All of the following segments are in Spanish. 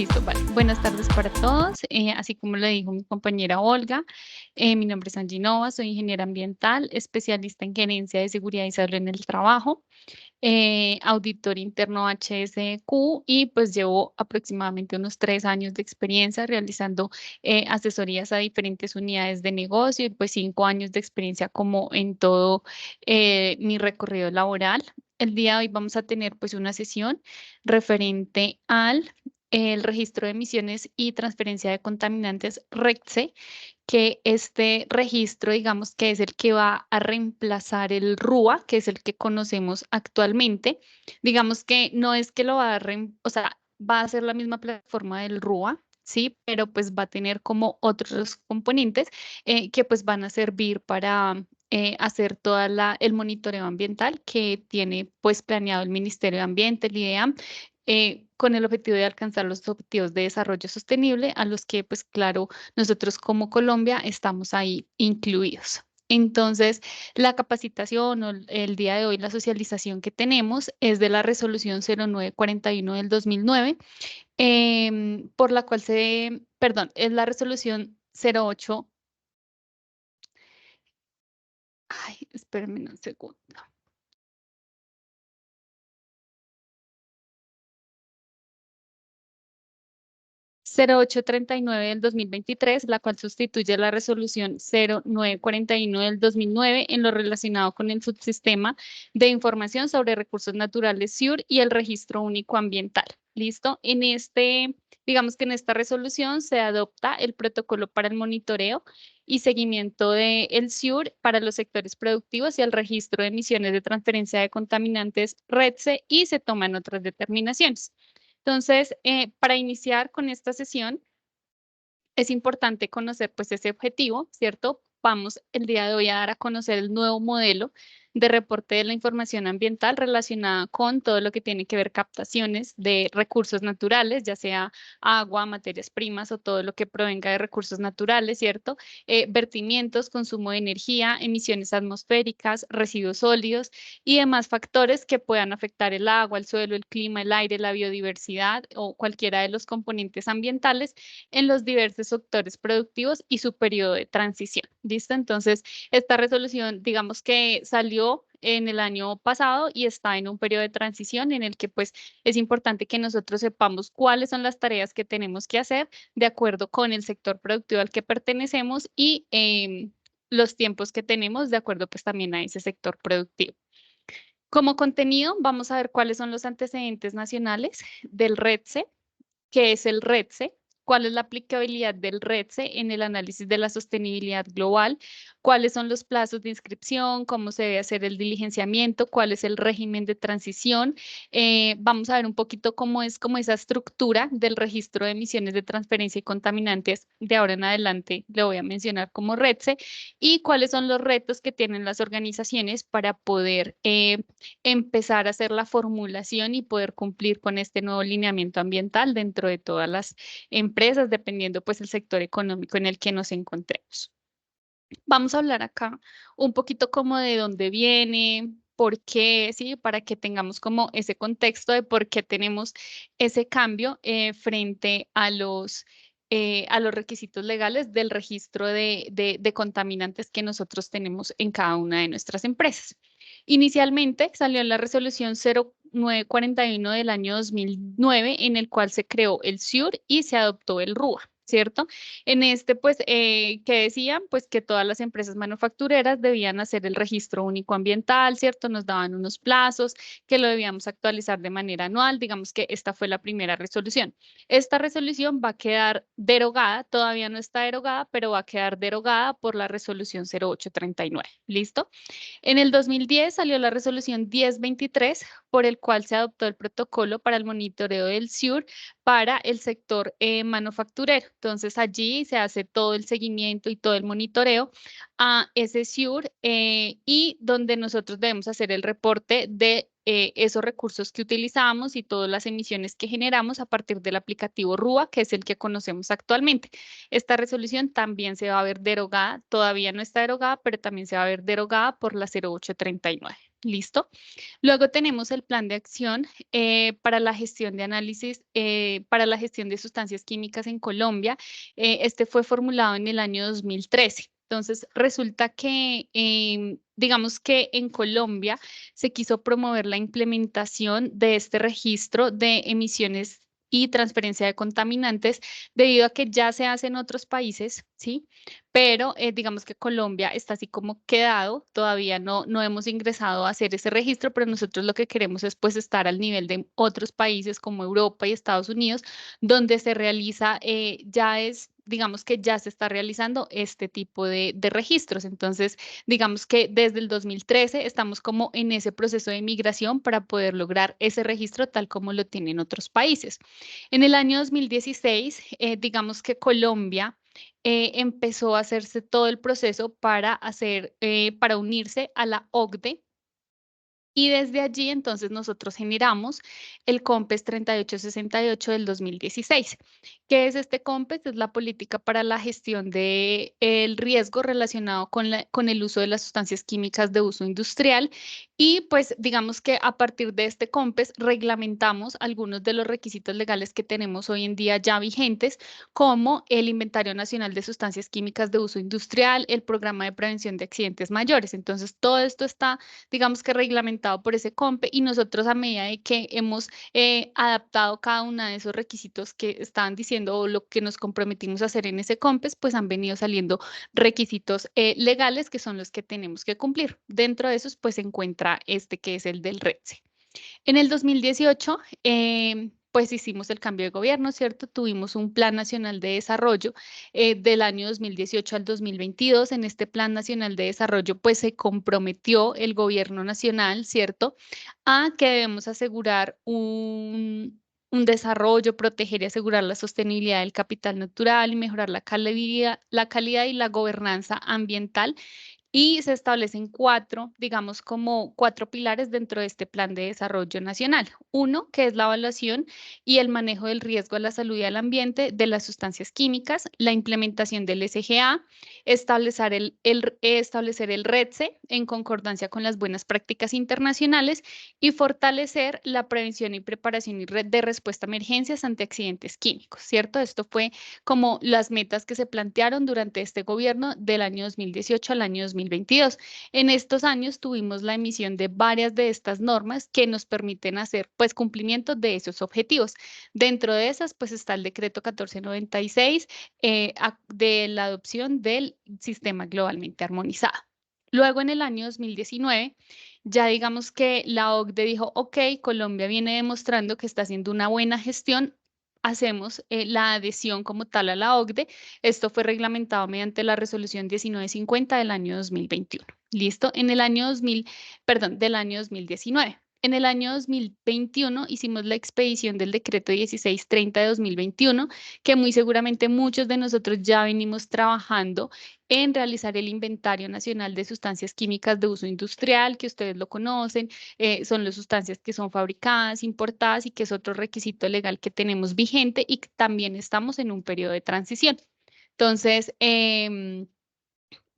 Listo, vale. Buenas tardes para todos. Así como lo dijo mi compañera Olga, mi nombre es Angie Nova, soy ingeniera ambiental, especialista en gerencia de seguridad y salud en el trabajo, auditor interno HSQ y pues llevo aproximadamente unos 3 años de experiencia realizando asesorías a diferentes unidades de negocio y pues 5 años de experiencia como en todo mi recorrido laboral. El día de hoy vamos a tener pues una sesión referente al el registro de emisiones y transferencia de contaminantes RECTSE, que este registro, digamos que es el que va a reemplazar el RUA, que es el que conocemos actualmente. Digamos que no es que lo va a, o sea, va a ser la misma plataforma del RUA, sí, pero pues va a tener como otros componentes que pues van a servir para hacer el monitoreo ambiental que tiene pues planeado el Ministerio de Ambiente, el IDEAM, con el objetivo de alcanzar los objetivos de desarrollo sostenible a los que pues claro nosotros como Colombia estamos ahí incluidos. Entonces, la capacitación o el día de hoy, la socialización que tenemos es de la resolución 0941 del 2009, por la cual perdón, es la resolución 08. Ay, espérenme un segundo. 0839 del 2023, la cual sustituye la resolución 0941 del 2009 en lo relacionado con el subsistema de información sobre recursos naturales SIUR y el registro único ambiental. ¿Listo? Digamos que en esta resolución se adopta el protocolo para el monitoreo y seguimiento del SIUR para los sectores productivos y el registro de emisiones de transferencia de contaminantes REDSE y se toman otras determinaciones. Entonces, para iniciar con esta sesión, es importante conocer pues ese objetivo, ¿cierto? Vamos el día de hoy a dar a conocer el nuevo modelo de reporte de la información ambiental relacionada con todo lo que tiene que ver captaciones de recursos naturales, ya sea agua, materias primas o todo lo que provenga de recursos naturales, ¿cierto? Vertimientos, consumo de energía, emisiones atmosféricas, residuos sólidos y demás factores que puedan afectar el agua, el suelo, el clima, el aire, la biodiversidad o cualquiera de los componentes ambientales en los diversos sectores productivos y su periodo de transición. ¿Listo? Entonces, esta resolución, digamos que salió en el año pasado y está en un periodo de transición en el que pues es importante que nosotros sepamos cuáles son las tareas que tenemos que hacer de acuerdo con el sector productivo al que pertenecemos y los tiempos que tenemos de acuerdo pues también a ese sector productivo. Como contenido, vamos a ver cuáles son los antecedentes nacionales del REDSE, qué es el REDSE, cuál es la aplicabilidad del REDSE en el análisis de la sostenibilidad global, cuáles son los plazos de inscripción, cómo se debe hacer el diligenciamiento, cuál es el régimen de transición. Vamos a ver un poquito cómo es como esa estructura del registro de emisiones de transferencia y contaminantes. De ahora en adelante le voy a mencionar como REDSE y cuáles son los retos que tienen las organizaciones para poder empezar a hacer la formulación y poder cumplir con este nuevo lineamiento ambiental dentro de todas las empresas, dependiendo pues el sector económico en el que nos encontremos. Vamos a hablar acá un poquito como de dónde viene, por qué, sí, para que tengamos como ese contexto de por qué tenemos ese cambio frente a los requisitos legales del registro de contaminantes que nosotros tenemos en cada una de nuestras empresas. Inicialmente salió la resolución 0941 del año 2009, en el cual se creó el SIUR y se adoptó el RUA. ¿Cierto? En este, pues, que decían, pues, que todas las empresas manufactureras debían hacer el registro único ambiental, ¿cierto? Nos daban unos plazos que lo debíamos actualizar de manera anual. Digamos que esta fue la primera resolución. Esta resolución va a quedar derogada, todavía no está derogada, pero va a quedar derogada por la resolución 0839. ¿Listo? En el 2010 salió la resolución 1023, por el cual se adoptó el protocolo para el monitoreo del SIUR para el sector manufacturero. Entonces allí se hace todo el seguimiento y todo el monitoreo a ese SIUR y donde nosotros debemos hacer el reporte de esos recursos que utilizamos y todas las emisiones que generamos a partir del aplicativo RUA, que es el que conocemos actualmente. Esta resolución también se va a ver derogada, todavía no está derogada, pero también se va a ver derogada por la 0839. ¿Listo? Luego tenemos el plan de acción para la gestión de análisis, para la gestión de sustancias químicas en Colombia. Este fue formulado en el año 2013. Entonces, resulta que, digamos que en Colombia se quiso promover la implementación de este registro de emisiones y transferencia de contaminantes debido a que ya se hace en otros países, ¿sí? Pero digamos que Colombia está así como quedado, todavía no hemos ingresado a hacer ese registro, pero nosotros lo que queremos es pues estar al nivel de otros países como Europa y Estados Unidos, donde se realiza, digamos que ya se está realizando este tipo de registros. Entonces, digamos que desde el 2013 estamos como en ese proceso de migración para poder lograr ese registro tal como lo tienen otros países. En el año 2016, digamos que Colombia empezó a hacerse todo el proceso para para unirse a la OCDE. Y desde allí entonces nosotros generamos el COMPES 3868 del 2016. ¿Qué es este COMPES? Es la política para la gestión del riesgo relacionado con el uso de las sustancias químicas de uso industrial. Y pues digamos que a partir de este COMPES reglamentamos algunos de los requisitos legales que tenemos hoy en día ya vigentes, como el Inventario Nacional de Sustancias Químicas de Uso Industrial, el Programa de Prevención de Accidentes Mayores. Entonces todo esto está, digamos que reglamentado por ese COMPE, y nosotros a medida de que hemos adaptado cada uno de esos requisitos que estaban diciendo o lo que nos comprometimos a hacer en ese COMPES, pues han venido saliendo requisitos legales que son los que tenemos que cumplir. Dentro de esos pues se encuentra este que es el del RETSE. En el 2018, pues hicimos el cambio de gobierno, ¿cierto? Tuvimos un Plan Nacional de Desarrollo del año 2018 al 2022. En este Plan Nacional de Desarrollo, pues se comprometió el gobierno nacional, ¿cierto? A que debemos asegurar un desarrollo, proteger y asegurar la sostenibilidad del capital natural y mejorar la calidad y la gobernanza ambiental, y se establecen cuatro, digamos, como cuatro pilares dentro de este plan de desarrollo nacional. Uno, que es la evaluación y el manejo del riesgo a la salud y al ambiente de las sustancias químicas, la implementación del SGA, establecer el RETSE en concordancia con las buenas prácticas internacionales y fortalecer la prevención y preparación y red de respuesta a emergencias ante accidentes químicos, ¿cierto? Esto fue como las metas que se plantearon durante este gobierno del año 2018 al año 2022. En estos años tuvimos la emisión de varias de estas normas que nos permiten hacer pues cumplimiento de esos objetivos. Dentro de esas pues está el decreto 1496 de la adopción del sistema globalmente armonizado. Luego en el año 2019 ya digamos que la OCDE dijo, ok, Colombia viene demostrando que está haciendo una buena gestión, hacemos la adhesión como tal a la OCDE. Esto fue reglamentado mediante la resolución 1950 del año 2021. ¿Listo? En el año 2000, perdón, del año 2019. En el año 2021 hicimos la expedición del decreto 1630 de 2021, que muy seguramente muchos de nosotros ya venimos trabajando en realizar el Inventario Nacional de Sustancias Químicas de Uso Industrial, que ustedes lo conocen. Son las sustancias que son fabricadas, importadas, y que es otro requisito legal que tenemos vigente, y que también estamos en un periodo de transición. Entonces,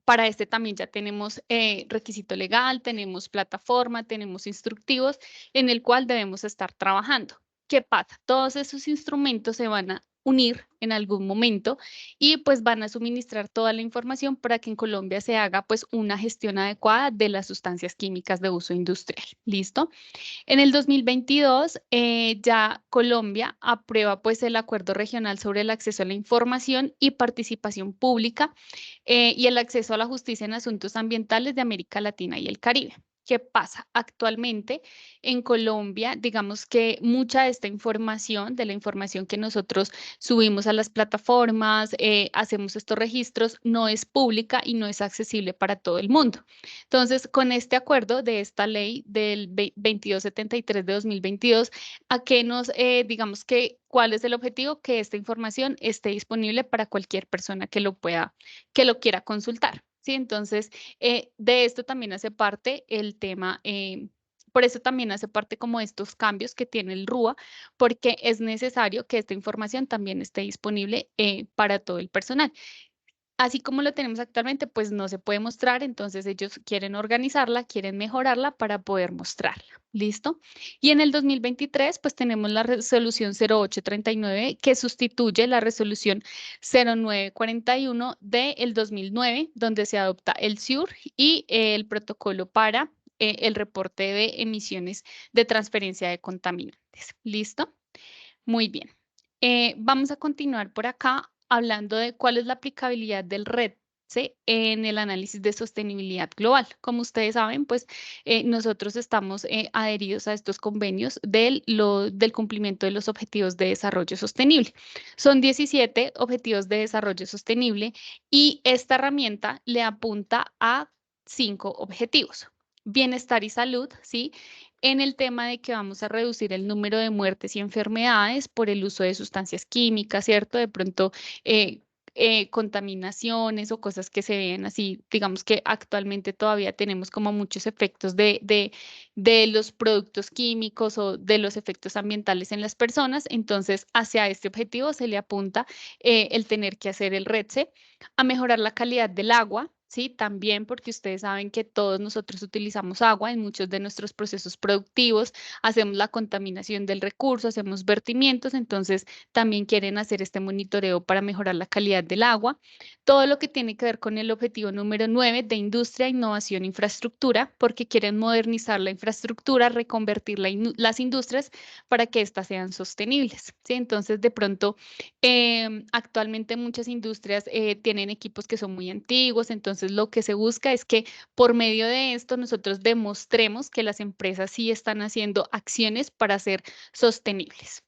para este también ya tenemos requisito legal, tenemos plataforma, tenemos instructivos en el cual debemos estar trabajando. ¿Qué pasa? Todos esos instrumentos se van a unir en algún momento y pues van a suministrar toda la información para que en Colombia se haga pues una gestión adecuada de las sustancias químicas de uso industrial. ¿Listo? En el 2022, ya Colombia aprueba pues el Acuerdo Regional sobre el Acceso a la Información y Participación Pública y el acceso a la justicia en asuntos ambientales de América Latina y el Caribe. ¿Qué pasa? Actualmente en Colombia, digamos que mucha de esta información, de la información que nosotros subimos a las plataformas, hacemos estos registros, no es pública y no es accesible para todo el mundo. Entonces, con este acuerdo de esta ley del 2273 de 2022, ¿a qué digamos que, cuál es el objetivo? Que esta información esté disponible para cualquier persona que lo quiera consultar, ¿sí? Entonces, de esto también hace parte el tema. Por eso también hace parte como estos cambios que tiene el RUA, porque es necesario que esta información también esté disponible para todo el personal. así como lo tenemos actualmente, pues no se puede mostrar, entonces ellos quieren organizarla, quieren mejorarla para poder mostrarla. ¿Listo? Y en el 2023, pues tenemos la resolución 0839 que sustituye la resolución 0941 del 2009, donde se adopta el SIUR y el protocolo para el reporte de emisiones de transferencia de contaminantes. ¿Listo? Muy bien. Vamos a continuar por acá hablando de cuál es la aplicabilidad del REDSE en el análisis de sostenibilidad global. Como ustedes saben, pues nosotros estamos adheridos a estos convenios del cumplimiento de los objetivos de desarrollo sostenible. Son 17 objetivos de desarrollo sostenible y esta herramienta le apunta a 5 objetivos. Bienestar y salud, ¿sí? En el tema de que vamos a reducir el número de muertes y enfermedades por el uso de sustancias químicas, ¿cierto? De pronto, eh, contaminaciones o cosas que se ven así, digamos que actualmente todavía tenemos como muchos efectos de los productos químicos o de los efectos ambientales en las personas, entonces hacia este objetivo se le apunta el tener que hacer el REDSE, a mejorar la calidad del agua. Sí, también porque ustedes saben que todos nosotros utilizamos agua en muchos de nuestros procesos productivos, hacemos la contaminación del recurso, hacemos vertimientos, entonces también quieren hacer este monitoreo para mejorar la calidad del agua. Todo lo que tiene que ver con el objetivo número 9 de industria, innovación e infraestructura, porque quieren modernizar la infraestructura, reconvertir las industrias para que éstas sean sostenibles. ¿Sí? Entonces, de pronto, actualmente muchas industrias tienen equipos que son muy antiguos, entonces lo que se busca es que por medio de esto nosotros demostremos que las empresas sí están haciendo acciones para ser sostenibles.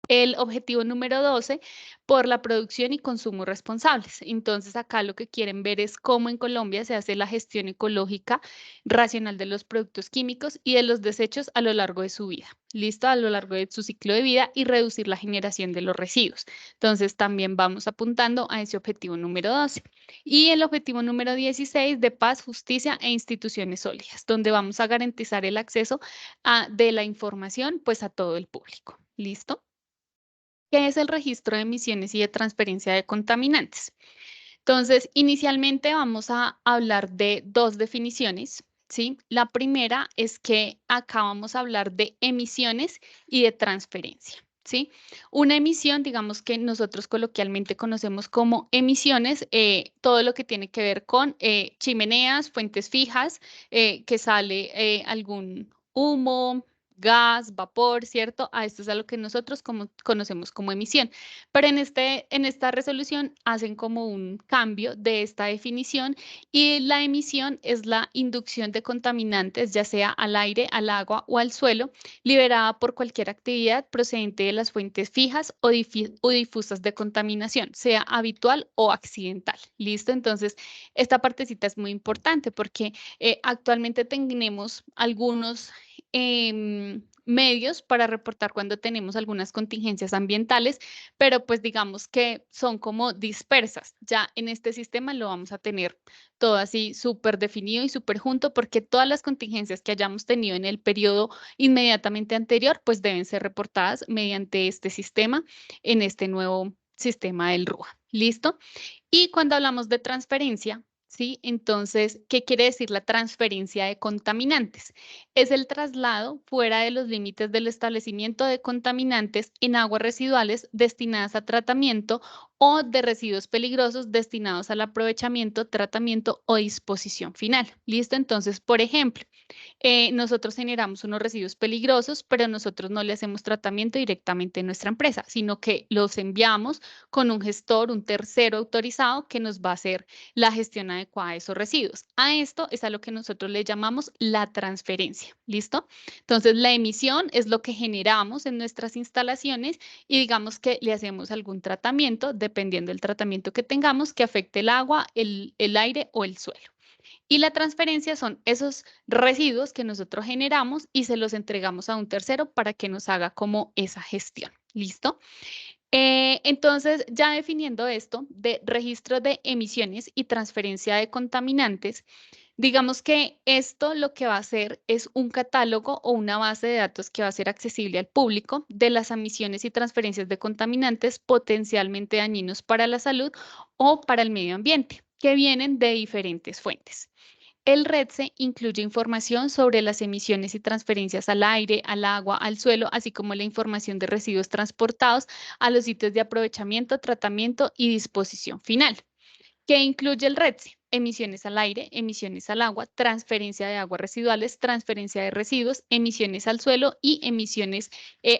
El objetivo número 12, por la producción y consumo responsables. Entonces, acá lo que quieren ver es cómo en Colombia se hace la gestión ecológica racional de los productos químicos y de los desechos a lo largo de su vida. ¿Listo? A lo largo de su ciclo de vida y reducir la generación de los residuos. Entonces, también vamos apuntando a ese objetivo número 12. Y el objetivo número 16, de paz, justicia e instituciones sólidas, donde vamos a garantizar el acceso de la información pues a todo el público. ¿Listo? ¿Qué es el registro de emisiones y de transferencia de contaminantes? Entonces, inicialmente vamos a hablar de dos definiciones, ¿sí? La primera es que acá vamos a hablar de emisiones y de transferencia, ¿sí? Una emisión, digamos que nosotros coloquialmente conocemos como emisiones, todo lo que tiene que ver con chimeneas, fuentes fijas, que sale algún humo, gas, vapor, ¿cierto? A esto es a lo que nosotros conocemos como emisión. Pero en esta resolución hacen como un cambio de esta definición y la emisión es la inducción de contaminantes, ya sea al aire, al agua o al suelo, liberada por cualquier actividad procedente de las fuentes fijas o difusas de contaminación, sea habitual o accidental. ¿Listo? Entonces, esta partecita es muy importante porque actualmente tenemos algunos medios para reportar cuando tenemos algunas contingencias ambientales, pero pues digamos que son como dispersas. Ya en este sistema lo vamos a tener todo así súper definido y súper junto porque todas las contingencias que hayamos tenido en el periodo inmediatamente anterior pues deben ser reportadas mediante este sistema en este nuevo sistema del RUA. ¿Listo? Y cuando hablamos de transferencia, ¿sí? Entonces, ¿qué quiere decir la transferencia de contaminantes? Es el traslado fuera de los límites del establecimiento de contaminantes en aguas residuales destinadas a tratamiento o de residuos peligrosos destinados al aprovechamiento, tratamiento o disposición final. ¿Listo? Entonces, por ejemplo, nosotros generamos unos residuos peligrosos, pero nosotros no le hacemos tratamiento directamente en nuestra empresa, sino que los enviamos con un gestor, un tercero autorizado que nos va a hacer la gestión adecuada de esos residuos. A esto es a lo que nosotros le llamamos la transferencia. ¿Listo? Entonces, la emisión es lo que generamos en nuestras instalaciones y digamos que le hacemos algún tratamiento, dependiendo del tratamiento que tengamos, que afecte el agua, el aire o el suelo. Y la transferencia son esos residuos que nosotros generamos y se los entregamos a un tercero para que nos haga como esa gestión. ¿Listo? Entonces, ya definiendo esto de registro de emisiones y transferencia de contaminantes, Digamos que esto lo que va a hacer es un catálogo o una base de datos que va a ser accesible al público de las emisiones y transferencias de contaminantes potencialmente dañinos para la salud o para el medio ambiente, que vienen de diferentes fuentes. El REDSE incluye información sobre las emisiones y transferencias al aire, al agua, al suelo, así como la información de residuos transportados a los sitios de aprovechamiento, tratamiento y disposición final. ¿Qué incluye el REDSE? Emisiones al aire, emisiones al agua, transferencia de aguas residuales, transferencia de residuos, emisiones al suelo y emisiones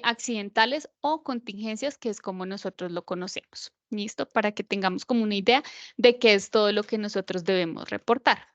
accidentales o contingencias, que es como nosotros lo conocemos. ¿Listo? Para que tengamos como una idea de qué es todo lo que nosotros debemos reportar.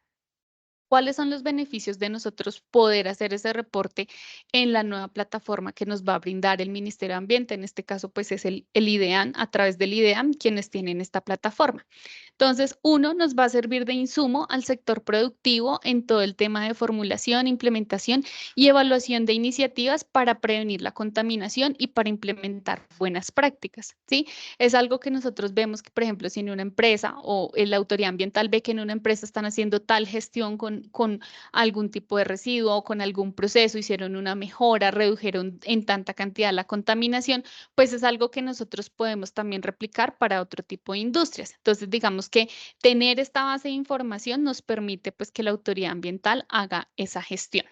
¿Cuáles son los beneficios de nosotros poder hacer ese reporte en la nueva plataforma que nos va a brindar el Ministerio de Ambiente? En este caso, pues es el IDEAM, a través del IDEAM, quienes tienen esta plataforma. Entonces, uno, nos va a servir de insumo al sector productivo en todo el tema de formulación, implementación y evaluación de iniciativas para prevenir la contaminación y para implementar buenas prácticas, ¿sí? Es algo que nosotros vemos que, por ejemplo, si en una empresa o en la autoridad ambiental ve que en una empresa están haciendo tal gestión con algún tipo de residuo o con algún proceso, hicieron una mejora, redujeron en tanta cantidad la contaminación, pues es algo que nosotros podemos también replicar para otro tipo de industrias. Entonces, digamos que tener esta base de información nos permite pues que la autoridad ambiental haga esa gestión.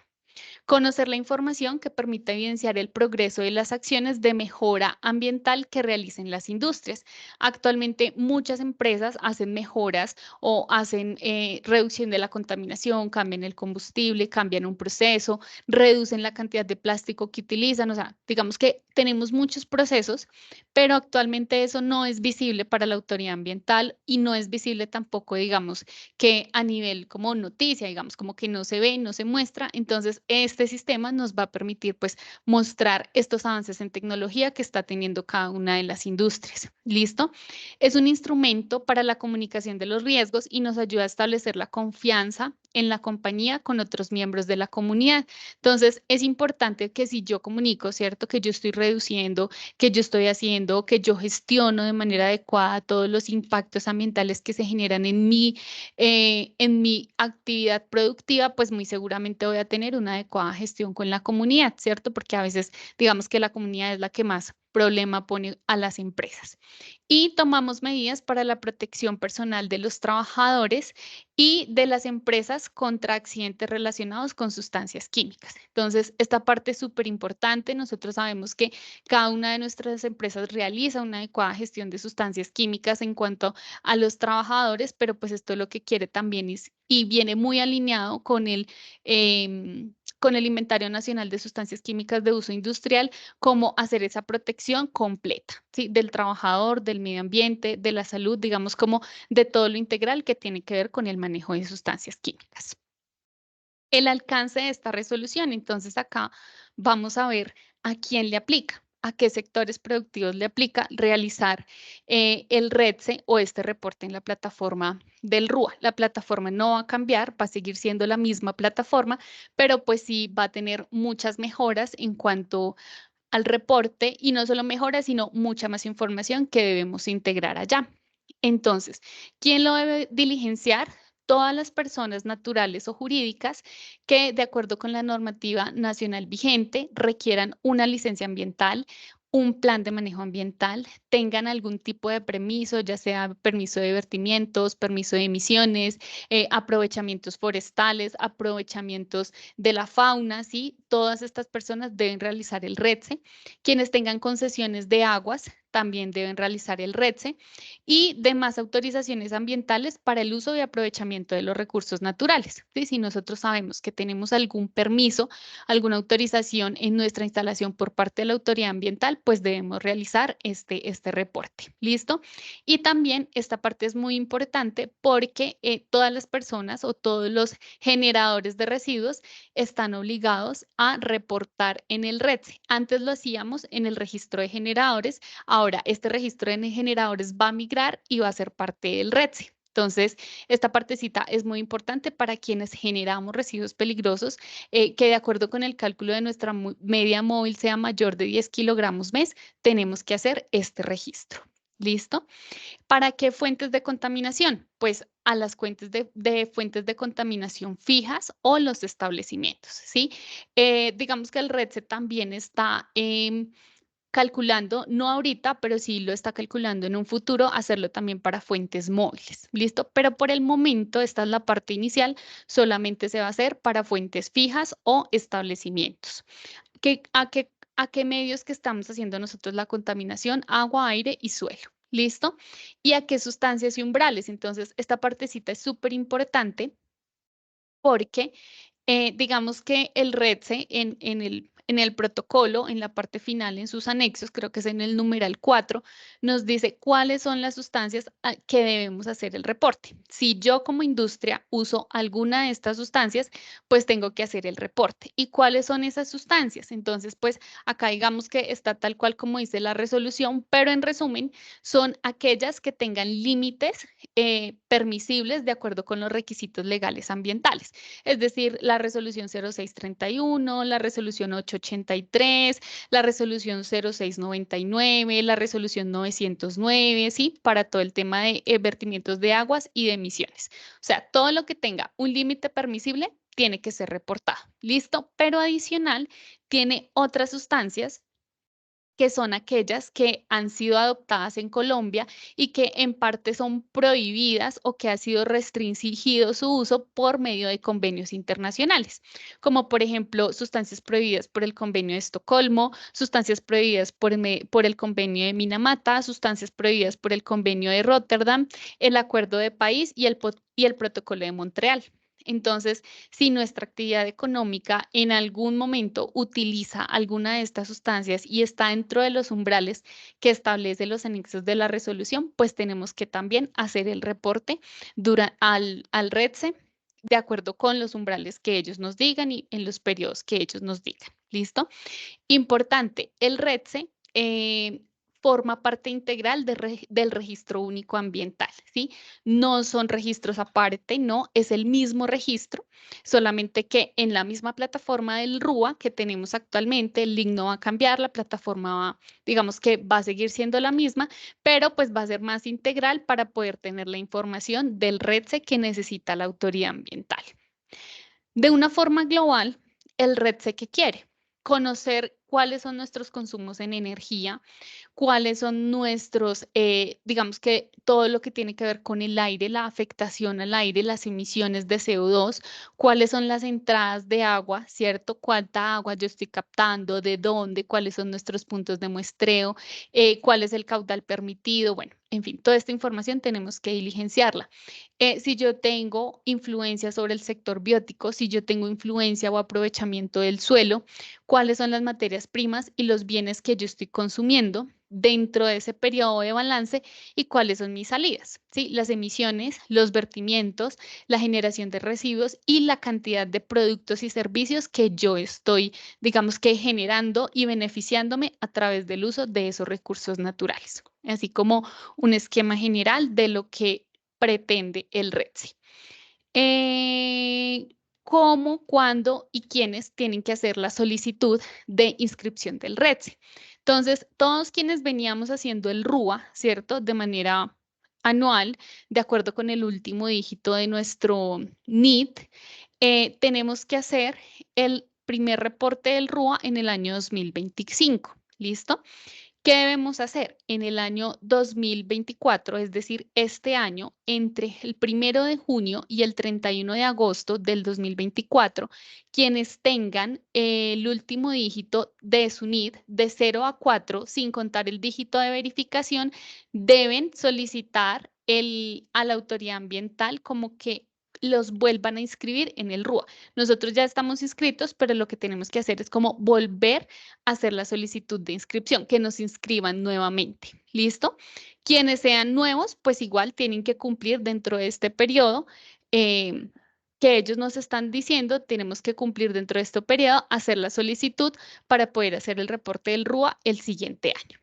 Conocer la información que permita evidenciar el progreso de las acciones de mejora ambiental que realicen las industrias. Actualmente muchas empresas hacen mejoras o hacen reducción de la contaminación, cambian el combustible, cambian un proceso, reducen la cantidad de plástico que utilizan. O sea, digamos que tenemos muchos procesos, pero actualmente eso no es visible para la autoridad ambiental y no es visible tampoco, digamos, que a nivel como noticia, digamos, como que no se ve, no se muestra. Entonces, este sistema nos va a permitir pues mostrar estos avances en tecnología que está teniendo cada una de las industrias. ¿Listo? Es un instrumento para la comunicación de los riesgos y nos ayuda a establecer la confianza en la compañía con otros miembros de la comunidad. Entonces, es importante que si yo comunico, ¿cierto? Que yo estoy reduciendo, que yo estoy haciendo, que yo gestiono de manera adecuada todos los impactos ambientales que se generan en mi actividad productiva, pues muy seguramente voy a tener una adecuada gestión con la comunidad, ¿cierto? Porque a veces digamos que la comunidad es la que más problema pone a las empresas. Y tomamos medidas para la protección personal de los trabajadores y de las empresas contra accidentes relacionados con sustancias químicas. Entonces, esta parte es súper importante. Nosotros sabemos que cada una de nuestras empresas realiza una adecuada gestión de sustancias químicas en cuanto a los trabajadores, pero pues esto lo que quiere también es, y viene muy alineado con el Inventario Nacional de Sustancias Químicas de Uso Industrial, como hacer esa protección completa, ¿sí? Del trabajador, del medio ambiente, de la salud, digamos como de todo lo integral que tiene que ver con el manejo de sustancias químicas. El alcance de esta resolución, entonces acá vamos a ver a quién le aplica, a qué sectores productivos le aplica realizar el REDSE o este reporte en la plataforma del RUA. La plataforma no va a cambiar, va a seguir siendo la misma plataforma, pero pues sí va a tener muchas mejoras en cuanto al reporte y no solo mejoras, sino mucha más información que debemos integrar allá. Entonces, ¿quién lo debe diligenciar? Todas las personas naturales o jurídicas que, de acuerdo con la normativa nacional vigente, requieran una licencia ambiental, un plan de manejo ambiental, tengan algún tipo de permiso, ya sea permiso de vertimientos, permiso de emisiones, aprovechamientos forestales, aprovechamientos de la fauna, ¿sí? Todas estas personas deben realizar el REDSE. Quienes tengan concesiones de aguas también deben realizar el REDSE y demás autorizaciones ambientales para el uso y aprovechamiento de los recursos naturales. ¿Sí? Si nosotros sabemos que tenemos algún permiso, alguna autorización en nuestra instalación por parte de la autoridad ambiental, pues debemos realizar este reporte. ¿Listo? Y también esta parte es muy importante porque todas las personas o todos los generadores de residuos están obligados a reportar en el REDSE. Antes lo hacíamos en el registro de generadores, ahora este registro de generadores va a migrar y va a ser parte del REDSE. Entonces, esta partecita es muy importante para quienes generamos residuos peligrosos, que de acuerdo con el cálculo de nuestra media móvil sea mayor de 10 kilogramos mes, tenemos que hacer este registro. ¿Listo? ¿Para qué fuentes de contaminación? Pues a las fuentes de contaminación fijas o los establecimientos, ¿sí? Digamos que el REDSE también está calculando, no ahorita, pero sí lo está calculando en un futuro, hacerlo también para fuentes móviles, ¿listo? Pero por el momento, esta es la parte inicial, solamente se va a hacer para fuentes fijas o establecimientos. ¿A qué medios que estamos haciendo nosotros la contaminación? Agua, aire y suelo. ¿Listo? ¿Y a qué sustancias y umbrales? Entonces, esta partecita es súper importante porque digamos que el REDSE en el protocolo, en la parte final, en sus anexos, creo que es en el numeral 4, nos dice cuáles son las sustancias que debemos hacer el reporte. Si yo como industria uso alguna de estas sustancias, pues tengo que hacer el reporte. ¿Y cuáles son esas sustancias? Entonces, pues acá digamos que está tal cual como dice la resolución, pero en resumen, son aquellas que tengan límites permisibles de acuerdo con los requisitos legales ambientales. Es decir, la resolución 0631, la resolución 883, la resolución 0699, la resolución 909, ¿sí? Para todo el tema de vertimientos de aguas y de emisiones. O sea, todo lo que tenga un límite permisible tiene que ser reportado. ¿Listo? Pero adicional, tiene otras sustancias que son aquellas que han sido adoptadas en Colombia y que en parte son prohibidas o que ha sido restringido su uso por medio de convenios internacionales, como por ejemplo sustancias prohibidas por el convenio de Estocolmo, sustancias prohibidas por el convenio de Minamata, sustancias prohibidas por el convenio de Rotterdam, el Acuerdo de París y el Protocolo de Montreal. Entonces, si nuestra actividad económica en algún momento utiliza alguna de estas sustancias y está dentro de los umbrales que establece los anexos de la resolución, pues tenemos que también hacer el reporte al REDSE de acuerdo con los umbrales que ellos nos digan y en los periodos que ellos nos digan. ¿Listo? Importante, el REDSE forma parte integral del registro único ambiental, ¿sí? No son registros aparte, no, es el mismo registro, solamente que en la misma plataforma del RUA que tenemos actualmente, el link no va a cambiar, la plataforma digamos que va a seguir siendo la misma, pero pues va a ser más integral para poder tener la información del REDSE que necesita la autoridad ambiental. De una forma global, el REDSE ¿qué quiere? Conocer cuáles son nuestros consumos en energía, cuáles son nuestros, digamos que todo lo que tiene que ver con el aire, la afectación al aire, las emisiones de CO2, cuáles son las entradas de agua, ¿cierto? Cuánta agua yo estoy captando, de dónde, cuáles son nuestros puntos de muestreo, cuál es el caudal permitido, bueno, en fin, toda esta información tenemos que diligenciarla. Si yo tengo influencia sobre el sector biótico, si yo tengo influencia o aprovechamiento del suelo, cuáles son las materias primas y los bienes que yo estoy consumiendo dentro de ese periodo de balance y cuáles son mis salidas, ¿sí? Las emisiones, los vertimientos, la generación de residuos y la cantidad de productos y servicios que yo estoy, digamos que generando y beneficiándome a través del uso de esos recursos naturales, así como un esquema general de lo que pretende el REDSI. ¿Cómo, cuándo y quiénes tienen que hacer la solicitud de inscripción del REDSI? Entonces, todos quienes veníamos haciendo el RUA, ¿cierto? De manera anual, de acuerdo con el último dígito de nuestro NIT, tenemos que hacer el primer reporte del RUA en el año 2025. ¿Listo? ¿Qué debemos hacer? En el año 2024, es decir, este año, entre el 1 de junio y el 31 de agosto del 2024, quienes tengan el último dígito de su NID de 0 a 4, sin contar el dígito de verificación, deben solicitar a la autoridad ambiental como que los vuelvan a inscribir en el RUA. Nosotros ya estamos inscritos, pero lo que tenemos que hacer es como volver hacer la solicitud de inscripción, que nos inscriban nuevamente. ¿Listo? Quienes sean nuevos, pues igual tienen que cumplir dentro de este periodo que ellos nos están diciendo, tenemos que cumplir dentro de este periodo, hacer la solicitud para poder hacer el reporte del RUA el siguiente año.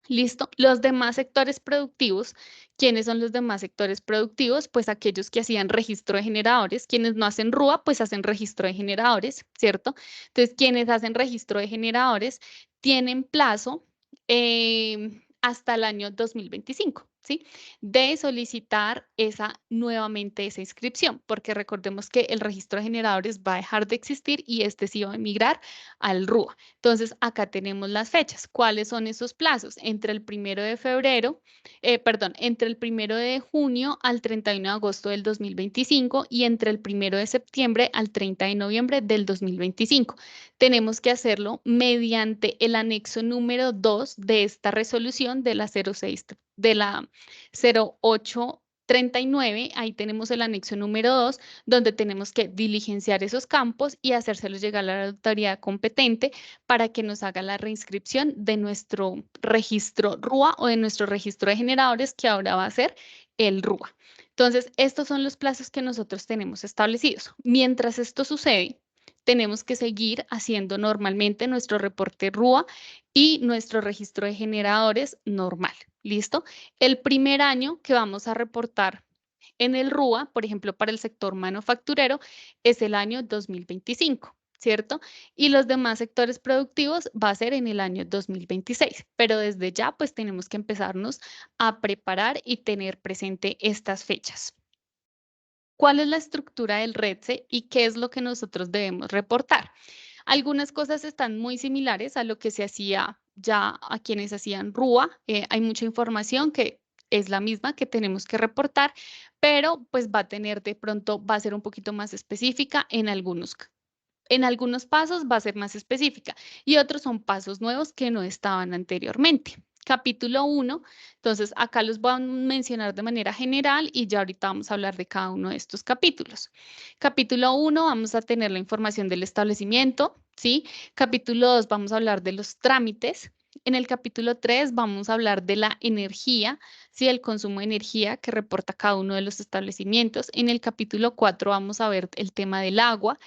¿Listo? Los demás sectores productivos, ¿quiénes son los demás sectores productivos? Pues aquellos que hacían registro de generadores, quienes no hacen RUA, pues hacen registro de generadores, ¿cierto? Entonces, quienes hacen registro de generadores tienen plazo hasta el año 2025, ¿sí? De solicitar nuevamente esa inscripción, porque recordemos que el registro de generadores va a dejar de existir y este sí va a emigrar al RUA. Entonces, acá tenemos las fechas. ¿Cuáles son esos plazos? Entre el 1 de febrero, entre el 1 de junio al 31 de agosto del 2025 y entre el 1 de septiembre al 30 de noviembre del 2025. Tenemos que hacerlo mediante el anexo número 2 de esta resolución de la 06, de la 0839. Ahí tenemos el anexo número 2, donde tenemos que diligenciar esos campos y hacérselos llegar a la autoridad competente para que nos haga la reinscripción de nuestro registro RUA o de nuestro registro de generadores, que ahora va a ser el RUA. Entonces, estos son los plazos que nosotros tenemos establecidos. Mientras esto sucede, tenemos que seguir haciendo normalmente nuestro reporte RUA y nuestro registro de generadores normal. ¿Listo? El primer año que vamos a reportar en el RUA, por ejemplo, para el sector manufacturero, es el año 2025. ¿Cierto? Y los demás sectores productivos va a ser en el año 2026, pero desde ya pues tenemos que empezarnos a preparar y tener presente estas fechas. ¿Cuál es la estructura del RETSE y qué es lo que nosotros debemos reportar? Algunas cosas están muy similares a lo que se hacía ya a quienes hacían RUA. Hay mucha información que es la misma que tenemos que reportar, pero pues va a tener de pronto, va a ser un poquito más específica en algunos pasos va a ser más específica y otros son pasos nuevos que no estaban anteriormente. Capítulo 1, entonces acá los voy a mencionar de manera general y ya ahorita vamos a hablar de cada uno de estos capítulos. Capítulo 1, vamos a tener la información del establecimiento, ¿sí? Capítulo 2, vamos a hablar de los trámites. En el capítulo 3 vamos a hablar de la energía, ¿sí? El consumo de energía que reporta cada uno de los establecimientos. En el capítulo 4 vamos a ver el tema del agua.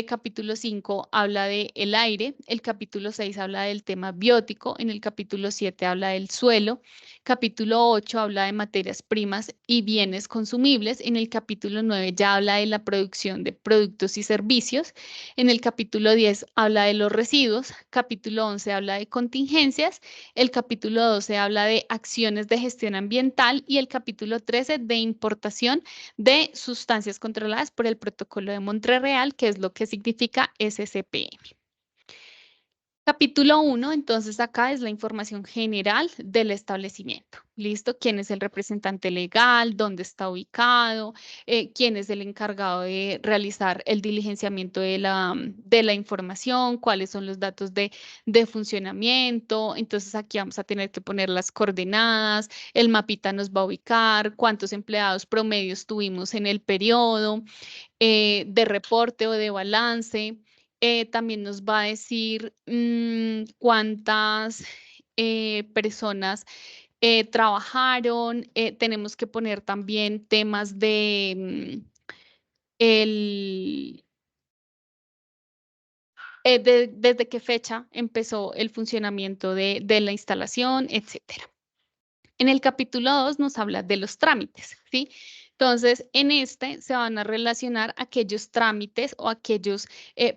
Capítulo 5 habla del aire, el capítulo 6 habla del tema biótico, en el capítulo 7 habla del suelo, capítulo 8 habla de materias primas y bienes consumibles, en el capítulo 9 ya habla de la producción de productos y servicios, en el capítulo 10 habla de los residuos, capítulo 11 habla de contingencias, el capítulo 12 habla de acciones de gestión ambiental y el capítulo 13 de importación de sustancias controladas por el Protocolo de Montreal, que es lo que significa SCPM. Capítulo 1, entonces acá es la información general del establecimiento. ¿Listo? ¿Quién es el representante legal? ¿Dónde está ubicado? ¿Quién es el encargado de realizar el diligenciamiento de la información? ¿Cuáles son los datos de funcionamiento? Entonces aquí vamos a tener que poner las coordenadas, el mapita nos va a ubicar, cuántos empleados promedios tuvimos en el periodo de reporte o de balance. También nos va a decir cuántas personas trabajaron. Tenemos que poner también temas de desde qué fecha empezó el funcionamiento de la instalación, etcétera. En el capítulo 2 nos habla de los trámites, ¿sí? Entonces, en este se van a relacionar aquellos trámites o aquellos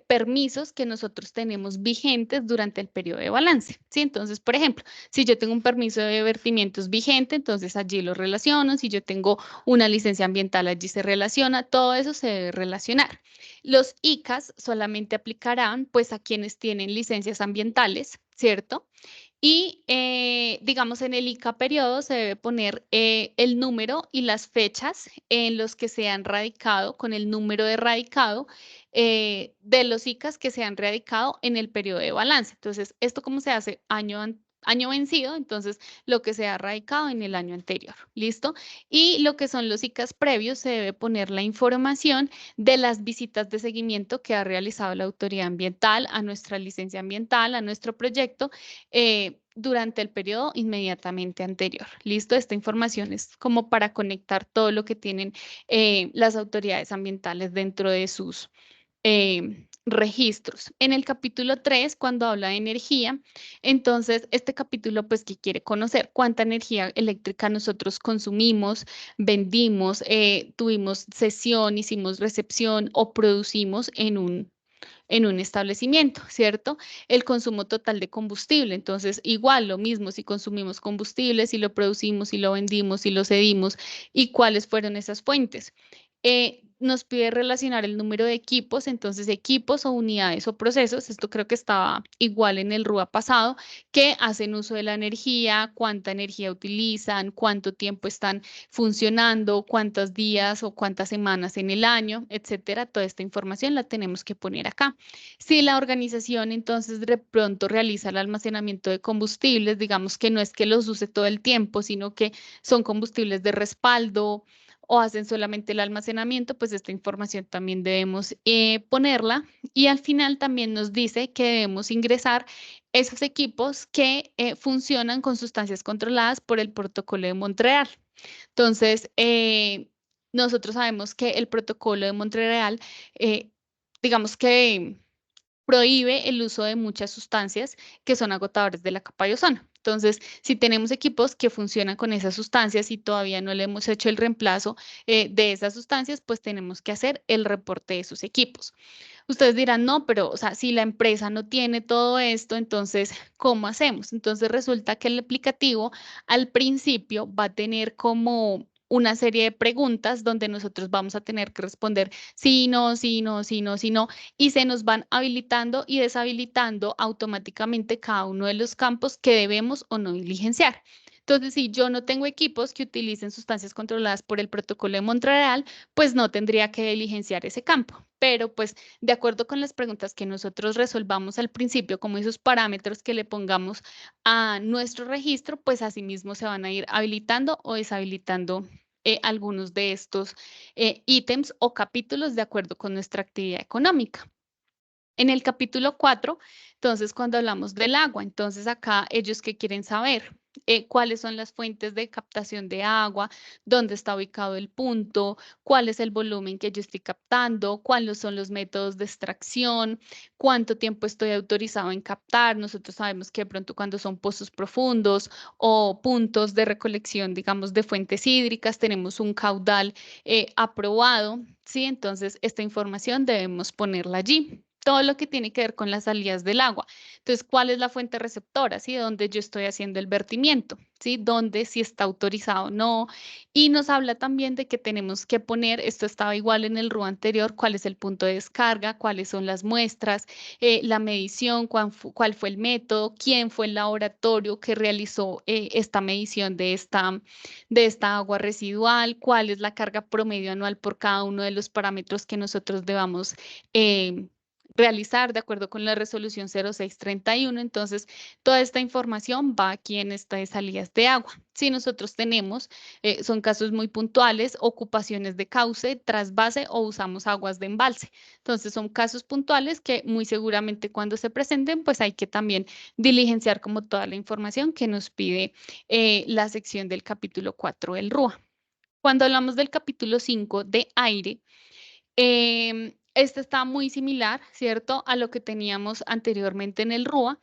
permisos que nosotros tenemos vigentes durante el periodo de balance, ¿sí? Entonces, por ejemplo, si yo tengo un permiso de vertimientos vigente, entonces allí lo relaciono. Si yo tengo una licencia ambiental, allí se relaciona. Todo eso se debe relacionar. Los ICAs solamente aplicarán, pues, a quienes tienen licencias ambientales, ¿cierto? Y digamos en el ICA periodo se debe poner el número y las fechas en los que se han radicado con el número de radicado de los ICAs que se han radicado en el periodo de balance. Entonces, ¿esto cómo se hace? Año vencido, entonces lo que se ha radicado en el año anterior, ¿listo? Y lo que son los ICAs previos, se debe poner la información de las visitas de seguimiento que ha realizado la autoridad ambiental a nuestra licencia ambiental, a nuestro proyecto, durante el periodo inmediatamente anterior. ¿Listo? Esta información es como para conectar todo lo que tienen las autoridades ambientales dentro de sus registros. En el capítulo 3, cuando habla de energía, entonces este capítulo pues que quiere conocer cuánta energía eléctrica nosotros consumimos, vendimos, tuvimos cesión, hicimos recepción o producimos en un establecimiento, ¿cierto? El consumo total de combustible. Entonces, igual lo mismo, si consumimos combustible, si lo producimos, si lo vendimos, si lo cedimos y cuáles fueron esas fuentes. Nos pide relacionar el número de equipos, entonces equipos o unidades o procesos, esto creo que estaba igual en el RUA pasado, que hacen uso de la energía, cuánta energía utilizan, cuánto tiempo están funcionando, cuántos días o cuántas semanas en el año, etcétera. Toda esta información la tenemos que poner acá. Si la organización entonces de pronto realiza el almacenamiento de combustibles, digamos que no es que los use todo el tiempo, sino que son combustibles de respaldo o hacen solamente el almacenamiento, pues esta información también debemos ponerla. Y al final también nos dice que debemos ingresar esos equipos que funcionan con sustancias controladas por el Protocolo de Montreal. Entonces, nosotros sabemos que el Protocolo de Montreal, digamos que prohíbe el uso de muchas sustancias que son agotadores de la capa de ozono. Entonces, si tenemos equipos que funcionan con esas sustancias y todavía no le hemos hecho el reemplazo de esas sustancias, pues tenemos que hacer el reporte de esos equipos. Ustedes dirán, no, pero, o sea, si la empresa no tiene todo esto, entonces, ¿cómo hacemos? Entonces, resulta que el aplicativo al principio va a tener como una serie de preguntas donde nosotros vamos a tener que responder sí, no, sí, no, sí, no, sí, no, y se nos van habilitando y deshabilitando automáticamente cada uno de los campos que debemos o no diligenciar. Entonces, si yo no tengo equipos que utilicen sustancias controladas por el protocolo de Montreal, pues no tendría que diligenciar ese campo. Pero pues de acuerdo con las preguntas que nosotros resolvamos al principio, como esos parámetros que le pongamos a nuestro registro, pues asimismo se van a ir habilitando o deshabilitando algunos de estos ítems o capítulos de acuerdo con nuestra actividad económica. En el capítulo 4, entonces, cuando hablamos del agua, entonces acá ellos que quieren saber cuáles son las fuentes de captación de agua, dónde está ubicado el punto, cuál es el volumen que yo estoy captando, cuáles son los métodos de extracción, cuánto tiempo estoy autorizado en captar. Nosotros sabemos que de pronto cuando son pozos profundos o puntos de recolección, digamos, de fuentes hídricas, tenemos un caudal aprobado, ¿sí? Entonces, esta información debemos ponerla allí. Todo lo que tiene que ver con las salidas del agua. Entonces, ¿cuál es la fuente receptora? ¿Sí? ¿Dónde yo estoy haciendo el vertimiento? ¿Sí? ¿Dónde si está autorizado o no? Y nos habla también de que tenemos que poner, esto estaba igual en el RUA anterior, cuál es el punto de descarga, cuáles son las muestras, la medición, cuál fue el método, quién fue el laboratorio que realizó esta medición de esta agua residual, cuál es la carga promedio anual por cada uno de los parámetros que nosotros debamos realizar de acuerdo con la resolución 0631. Entonces, toda esta información va aquí en estas salidas de agua. Si nosotros tenemos, son casos muy puntuales, ocupaciones de cauce, trasvase o usamos aguas de embalse. Entonces, son casos puntuales que muy seguramente cuando se presenten, pues hay que también diligenciar como toda la información que nos pide la sección del capítulo 4 del RUA. Cuando hablamos del capítulo 5 de aire, este está muy similar, ¿cierto? A lo que teníamos anteriormente en el RUA.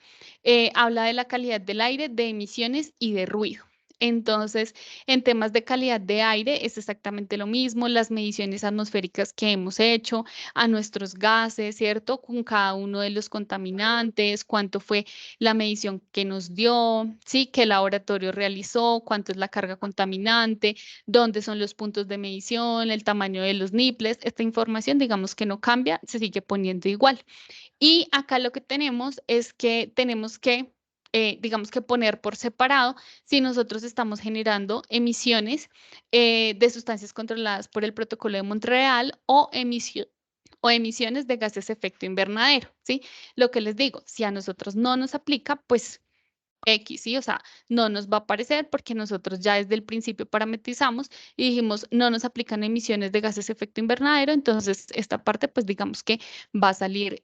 Habla de la calidad del aire, de emisiones y de ruido. Entonces, en temas de calidad de aire es exactamente lo mismo, las mediciones atmosféricas que hemos hecho a nuestros gases, ¿cierto? Con cada uno de los contaminantes, cuánto fue la medición que nos dio, ¿sí? ¿Qué laboratorio realizó? ¿Cuánto es la carga contaminante? ¿Dónde son los puntos de medición? ¿El tamaño de los nipples? Esta información, digamos que no cambia, se sigue poniendo igual. Y acá lo que tenemos es que tenemos que, digamos que poner por separado si nosotros estamos generando emisiones de sustancias controladas por el Protocolo de Montreal o emisiones de gases de efecto invernadero, ¿sí? Lo que les digo, si a nosotros no nos aplica, pues X, ¿sí? O sea, no nos va a aparecer porque nosotros ya desde el principio parametrizamos y dijimos no nos aplican emisiones de gases de efecto invernadero, entonces esta parte pues digamos que va a salir,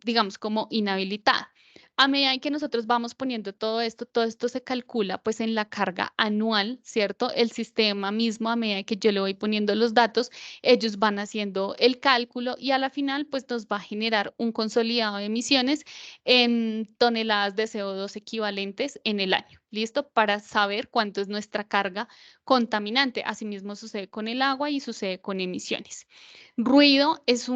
digamos como inhabilitada. A medida que nosotros vamos poniendo todo esto se calcula pues en la carga anual, ¿cierto? El sistema mismo, a medida que yo le voy poniendo los datos, ellos van haciendo el cálculo y a la final pues nos va a generar un consolidado de emisiones en toneladas de CO2 equivalentes en el año. ¿Listo? Para saber cuánto es nuestra carga contaminante. Asimismo sucede con el agua y sucede con emisiones. Ruido es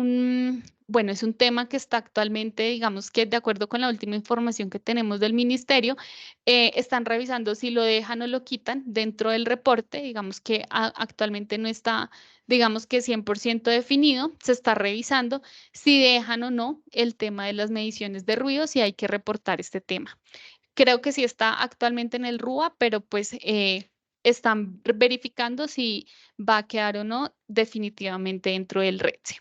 bueno, es un tema que está actualmente, digamos que de acuerdo con la última información que tenemos del ministerio, están revisando si lo dejan o lo quitan dentro del reporte, digamos que actualmente no está, digamos que 100% definido, se está revisando si dejan o no el tema de las mediciones de ruido, si hay que reportar este tema. Creo que sí está actualmente en el RUA, pero pues están verificando si va a quedar o no definitivamente dentro del RETSE.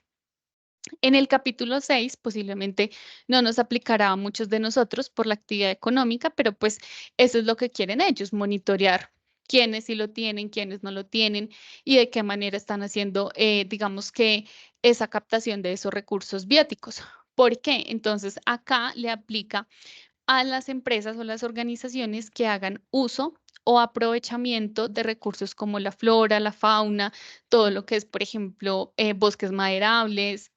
En el capítulo 6, posiblemente no nos aplicará a muchos de nosotros por la actividad económica, pero pues eso es lo que quieren ellos, monitorear quiénes sí lo tienen, quiénes no lo tienen y de qué manera están haciendo, digamos que esa captación de esos recursos bióticos. ¿Por qué? Entonces acá le aplica a las empresas o las organizaciones que hagan uso o aprovechamiento de recursos como la flora, la fauna, todo lo que es, por ejemplo, bosques maderables,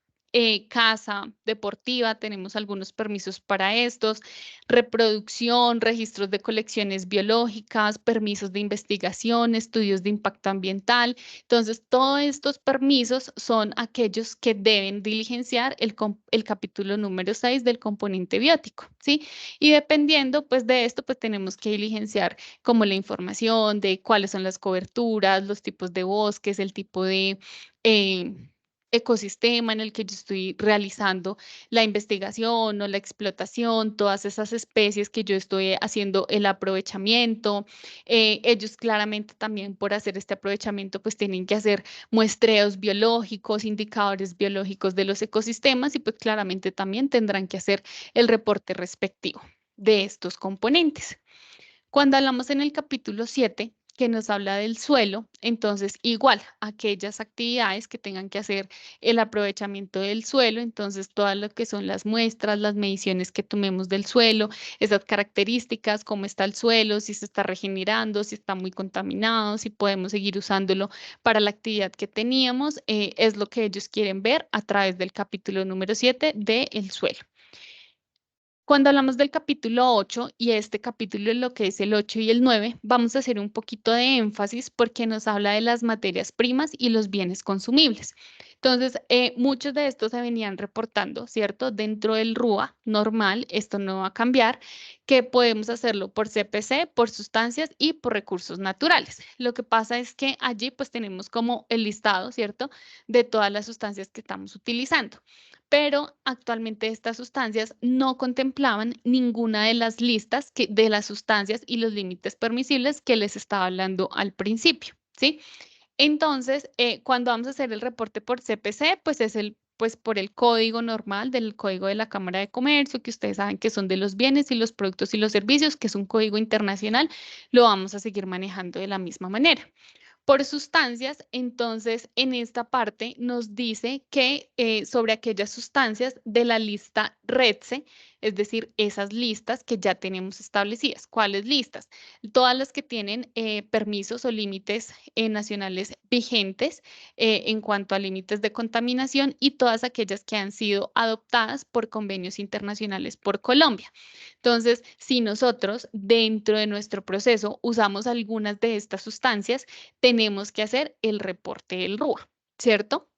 caza deportiva, tenemos algunos permisos para estos, reproducción, registros de colecciones biológicas, permisos de investigación, estudios de impacto ambiental. Entonces, todos estos permisos son aquellos que deben diligenciar el capítulo número 6 del componente biótico, ¿sí? Y dependiendo pues de esto, pues tenemos que diligenciar como la información de cuáles son las coberturas, los tipos de bosques, el tipo de ecosistema en el que yo estoy realizando la investigación o la explotación, todas esas especies que yo estoy haciendo el aprovechamiento. Ellos claramente también por hacer este aprovechamiento pues tienen que hacer muestreos biológicos, indicadores biológicos de los ecosistemas y pues claramente también tendrán que hacer el reporte respectivo de estos componentes. Cuando hablamos en el capítulo 7, que nos habla del suelo, entonces igual aquellas actividades que tengan que hacer el aprovechamiento del suelo, entonces todas lo que son las muestras, las mediciones que tomemos del suelo, esas características, cómo está el suelo, si se está regenerando, si está muy contaminado, si podemos seguir usándolo para la actividad que teníamos, es lo que ellos quieren ver a través del capítulo número 7 del suelo. Cuando hablamos del capítulo 8 y este capítulo es lo que es el 8 y el 9, vamos a hacer un poquito de énfasis porque nos habla de las materias primas y los bienes consumibles. Entonces, muchos de estos se venían reportando, ¿cierto? Dentro del RUA normal, esto no va a cambiar, que podemos hacerlo por CPC, por sustancias y por recursos naturales. Lo que pasa es que allí pues tenemos como el listado, ¿cierto? De todas las sustancias que estamos utilizando, pero actualmente estas sustancias no contemplaban ninguna de las listas de las sustancias y los límites permisibles que les estaba hablando al principio, ¿sí? Entonces, cuando vamos a hacer el reporte por CPC, pues es pues por el código normal del código de la Cámara de Comercio, que ustedes saben que son de los bienes y los productos y los servicios, que es un código internacional, lo vamos a seguir manejando de la misma manera. Por sustancias, entonces en esta parte nos dice que sobre aquellas sustancias de la lista RETSE, es decir, esas listas que ya tenemos establecidas. ¿Cuáles listas? Todas las que tienen permisos o límites nacionales vigentes en cuanto a límites de contaminación y todas aquellas que han sido adoptadas por convenios internacionales por Colombia. Entonces, si nosotros dentro de nuestro proceso usamos algunas de estas sustancias, tenemos que hacer el reporte del RUA, ¿cierto?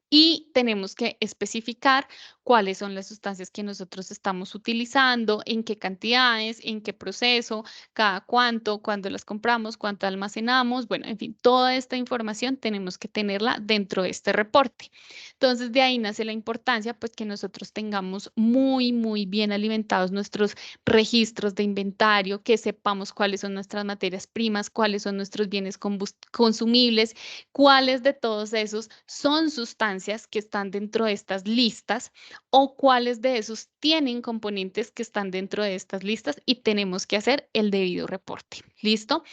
Y tenemos que especificar cuáles son las sustancias que nosotros estamos utilizando, en qué cantidades, en qué proceso, cada cuánto, cuándo las compramos, cuánto almacenamos. Bueno, en fin, toda esta información tenemos que tenerla dentro de este reporte. Entonces, de ahí nace la importancia, pues, que nosotros tengamos muy bien alimentados nuestros registros de inventario, que sepamos cuáles son nuestras materias primas, cuáles son nuestros bienes consumibles, cuáles de todos esos son sustancias que están dentro de estas listas o cuáles de esos tienen componentes que están dentro de estas listas y tenemos que hacer el debido reporte. ¿Listo?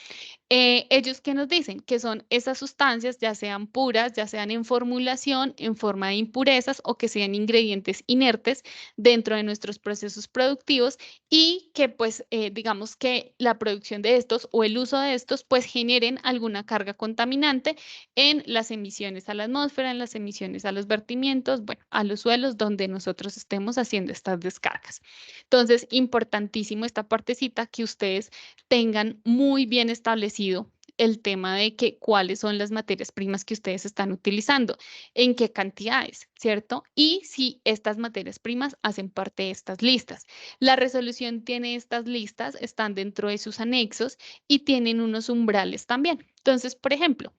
Ellos que nos dicen que son esas sustancias, ya sean puras, ya sean en formulación, en forma de impurezas o que sean ingredientes inertes dentro de nuestros procesos productivos y que pues digamos que la producción de estos o el uso de estos pues generen alguna carga contaminante en las emisiones a la atmósfera, en las emisiones a los vertimientos, bueno, a los suelos donde nosotros estemos haciendo estas descargas. Entonces, importantísimo esta partecita que ustedes tengan muy bien establecido el tema de que cuáles son las materias primas que ustedes están utilizando, en qué cantidades, ¿cierto? Y si estas materias primas hacen parte de estas listas. La resolución tiene estas listas, están dentro de sus anexos y tienen unos umbrales también. Entonces, por ejemplo,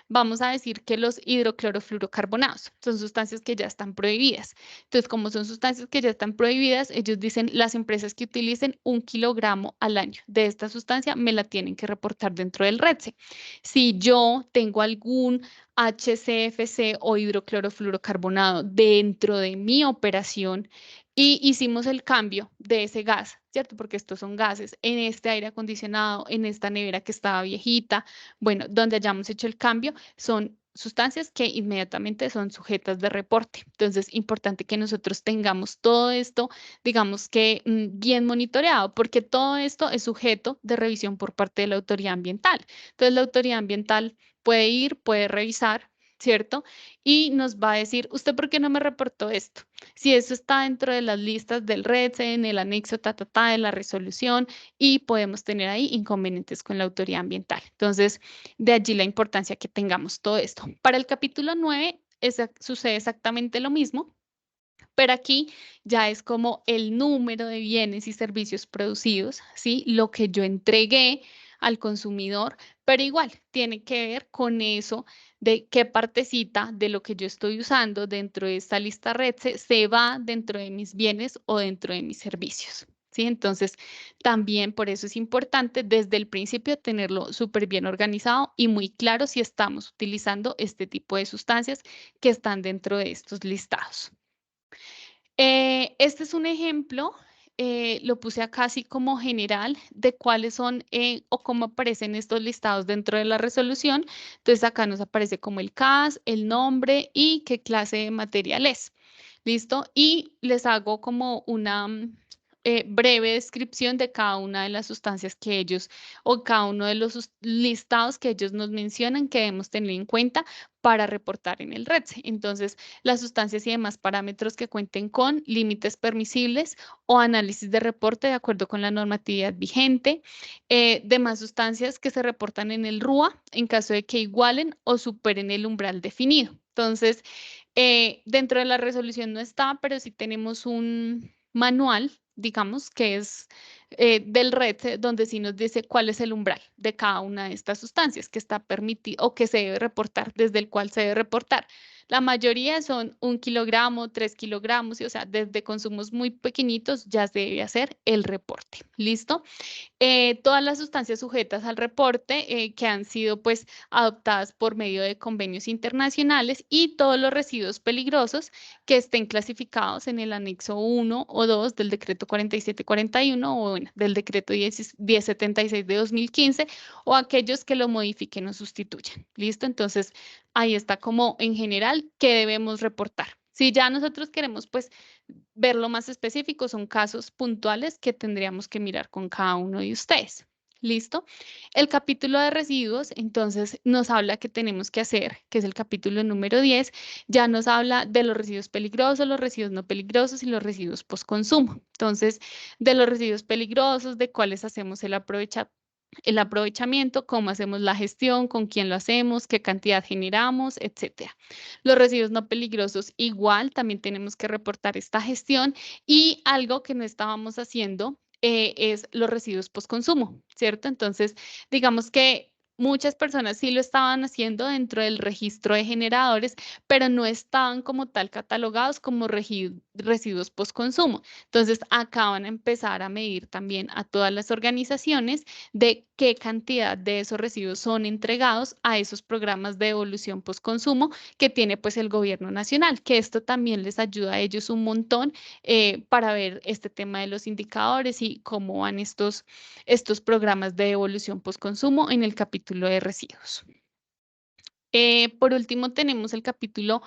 vamos a decir que los hidroclorofluorocarbonados son sustancias que ya están prohibidas. Entonces, como son sustancias que ya están prohibidas, ellos dicen las empresas que utilicen 1 kilogramo al año de esta sustancia me la tienen que reportar dentro del RETSE. Si yo tengo algún HCFC o hidroclorofluorocarbonado dentro de mi operación y hicimos el cambio de ese gas, ¿cierto? Porque estos son gases en este aire acondicionado, en esta nevera que estaba viejita, bueno, donde hayamos hecho el cambio, son sustancias que inmediatamente son sujetas de reporte. Entonces, importante que nosotros tengamos todo esto, digamos que bien monitoreado, porque todo esto es sujeto de revisión por parte de la autoridad ambiental. Entonces, la autoridad ambiental puede ir, puede revisar, ¿cierto? Y nos va a decir, ¿usted por qué no me reportó esto? Si eso está dentro de las listas del RETSE, en el anexo de la resolución, y podemos tener ahí inconvenientes con la autoridad ambiental. Entonces, de allí la importancia que tengamos todo esto. Para el capítulo 9 sucede exactamente lo mismo. Pero aquí ya es como el número de bienes y servicios producidos, ¿sí? Lo que yo entregué al consumidor, pero igual tiene que ver con eso de qué partecita de lo que yo estoy usando dentro de esta lista RETSE se va dentro de mis bienes o dentro de mis servicios. ¿Sí? Entonces, también por eso es importante desde el principio tenerlo súper bien organizado y muy claro si estamos utilizando este tipo de sustancias que están dentro de estos listados. Este es un ejemplo, lo puse acá así como general de cuáles son o cómo aparecen estos listados dentro de la resolución. Entonces acá nos aparece como el CAS, el nombre y qué clase de material es. ¿Listo? Y les hago como una breve descripción de cada una de las sustancias que ellos o cada uno de los listados que ellos nos mencionan que debemos tener en cuenta para reportar en el RETSE. Entonces, las sustancias y demás parámetros que cuenten con límites permisibles o análisis de reporte de acuerdo con la normatividad vigente, demás sustancias que se reportan en el RUA en caso de que igualen o superen el umbral definido. Entonces, dentro de la resolución no está, pero sí tenemos un manual, digamos, que es del RETSE, donde sí nos dice cuál es el umbral de cada una de estas sustancias que está permitido o que se debe reportar, desde el cual se debe reportar. La mayoría son 1 kilogramo, 3 kilogramos, y, o sea, desde consumos muy pequeñitos ya se debe hacer el reporte. ¿Listo? Todas las sustancias sujetas al reporte que han sido pues adoptadas por medio de convenios internacionales y todos los residuos peligrosos que estén clasificados en el anexo 1 o 2 del decreto 4741 o bueno, del decreto 1076 de 2015 o aquellos que lo modifiquen o sustituyan. ¿Listo? Entonces, ahí está como en general qué debemos reportar. Si ya nosotros queremos pues verlo más específico, son casos puntuales que tendríamos que mirar con cada uno de ustedes. ¿Listo? El capítulo de residuos, entonces, nos habla que tenemos que hacer, que es el capítulo número 10, ya nos habla de los residuos peligrosos, los residuos no peligrosos y los residuos postconsumo. Entonces, de los residuos peligrosos, de cuáles hacemos el aprovechamiento, cómo hacemos la gestión, con quién lo hacemos, qué cantidad generamos, etcétera. Los residuos no peligrosos igual, también tenemos que reportar esta gestión y algo que no estábamos haciendo es los residuos postconsumo, ¿cierto? Entonces, digamos que muchas personas sí lo estaban haciendo dentro del registro de generadores, pero no estaban como tal catalogados como residuos postconsumo. Entonces, acá van a empezar a medir también a todas las organizaciones de qué cantidad de esos residuos son entregados a esos programas de devolución postconsumo que tiene pues el gobierno nacional, que esto también les ayuda a ellos un montón para ver este tema de los indicadores y cómo van estos programas de devolución postconsumo en el capítulo de residuos. Por último, tenemos el capítulo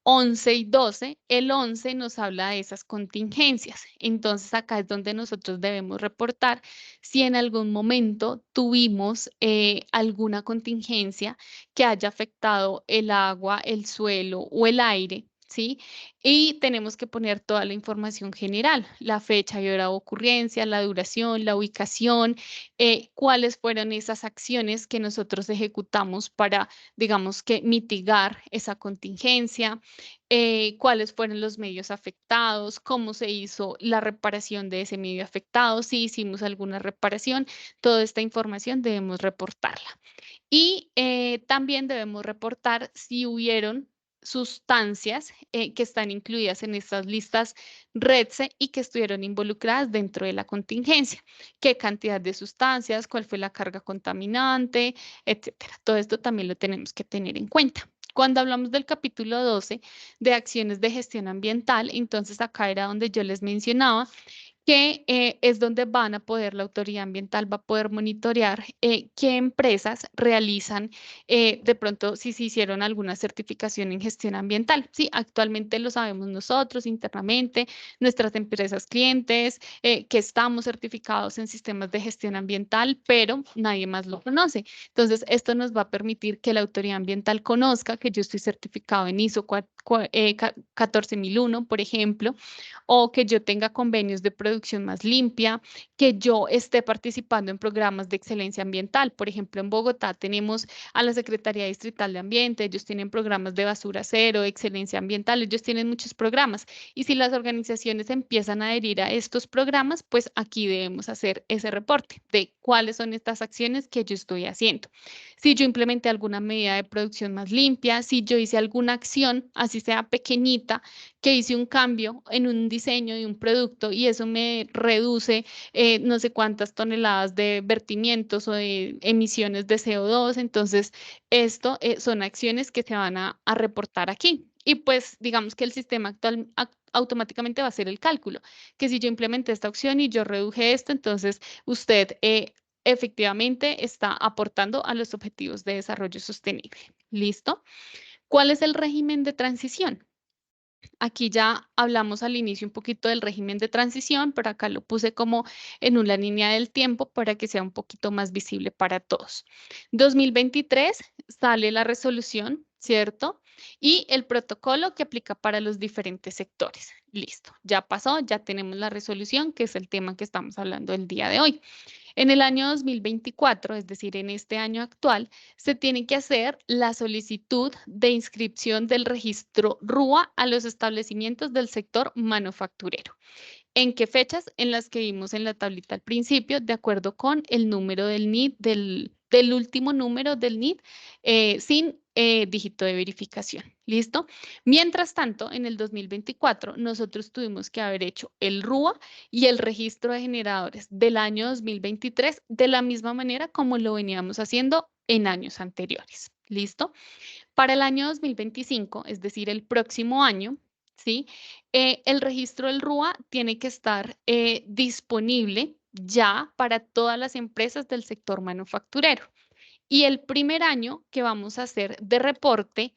11 y 12. El 11 nos habla de esas contingencias. Entonces, acá es donde nosotros debemos reportar si en algún momento tuvimos alguna contingencia que haya afectado el agua, el suelo o el aire, ¿sí? Y tenemos que poner toda la información general, la fecha y hora de ocurrencia, la duración, la ubicación, cuáles fueron esas acciones que nosotros ejecutamos para, digamos que, mitigar esa contingencia, cuáles fueron los medios afectados, cómo se hizo la reparación de ese medio afectado, si hicimos alguna reparación, toda esta información debemos reportarla. Y también debemos reportar si hubieron sustancias que están incluidas en estas listas REDSE y que estuvieron involucradas dentro de la contingencia. ¿Qué cantidad de sustancias? ¿Cuál fue la carga contaminante? Etcétera. Todo esto también lo tenemos que tener en cuenta. Cuando hablamos del capítulo 12 de acciones de gestión ambiental, entonces acá era donde yo les mencionaba que es donde van a poder, la autoridad ambiental va a poder monitorear qué empresas realizan, de pronto si se hicieron alguna certificación en gestión ambiental. Sí, actualmente lo sabemos nosotros internamente, nuestras empresas clientes, que estamos certificados en sistemas de gestión ambiental, pero nadie más lo conoce. Entonces, esto nos va a permitir que la autoridad ambiental conozca que yo estoy certificado en ISO 14001, por ejemplo, o que yo tenga convenios de producción más limpia, que yo esté participando en programas de excelencia ambiental. Por ejemplo, en Bogotá tenemos a la Secretaría Distrital de Ambiente, ellos tienen programas de basura cero, excelencia ambiental, ellos tienen muchos programas. Y si las organizaciones empiezan a adherir a estos programas, pues aquí debemos hacer ese reporte de cuáles son estas acciones que yo estoy haciendo. Si yo implementé alguna medida de producción más limpia, si yo hice alguna acción, así sea pequeñita, que hice un cambio en un diseño de un producto y eso me reduce no sé cuántas toneladas de vertimientos o de emisiones de CO2. Entonces, esto son acciones que se van a reportar aquí. Y pues digamos que el sistema actual automáticamente va a hacer el cálculo, que si yo implementé esta opción y yo reduje esto, entonces usted efectivamente está aportando a los objetivos de desarrollo sostenible. ¿Listo? ¿Cuál es el régimen de transición? Aquí ya hablamos al inicio un poquito del régimen de transición, pero acá lo puse como en una línea del tiempo para que sea un poquito más visible para todos. 2023 sale la resolución, ¿cierto? Y el protocolo que aplica para los diferentes sectores. Listo, ya pasó, ya tenemos la resolución, que es el tema que estamos hablando el día de hoy. En el año 2024, es decir, en este año actual, se tiene que hacer la solicitud de inscripción del registro RUA a los establecimientos del sector manufacturero. ¿En qué fechas? En las que vimos en la tablita al principio, de acuerdo con el número del NID, del último número del NID, sin dígito de verificación. ¿Listo? Mientras tanto, en el 2024, nosotros tuvimos que haber hecho el RUA y el registro de generadores del año 2023 de la misma manera como lo veníamos haciendo en años anteriores. ¿Listo? Para el año 2025, es decir, el próximo año, ¿sí? El registro del RUA tiene que estar disponible ya para todas las empresas del sector manufacturero. Y el primer año que vamos a hacer de reporte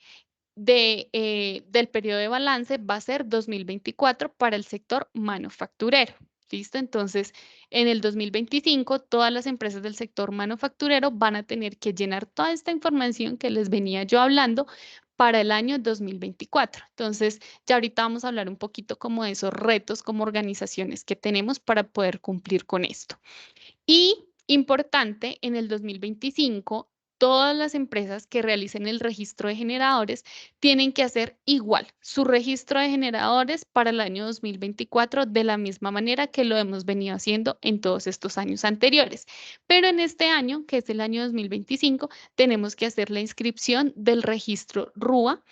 del periodo de balance va a ser 2024 para el sector manufacturero. ¿Listo? Entonces, en el 2025, todas las empresas del sector manufacturero van a tener que llenar toda esta información que les venía yo hablando para el año 2024. Entonces, ya ahorita vamos a hablar un poquito como de esos retos como organizaciones que tenemos para poder cumplir con esto. Y importante, en el 2025, todas las empresas que realicen el registro de generadores tienen que hacer igual su registro de generadores para el año 2024 de la misma manera que lo hemos venido haciendo en todos estos años anteriores. Pero en este año, que es el año 2025, tenemos que hacer la inscripción del registro RUA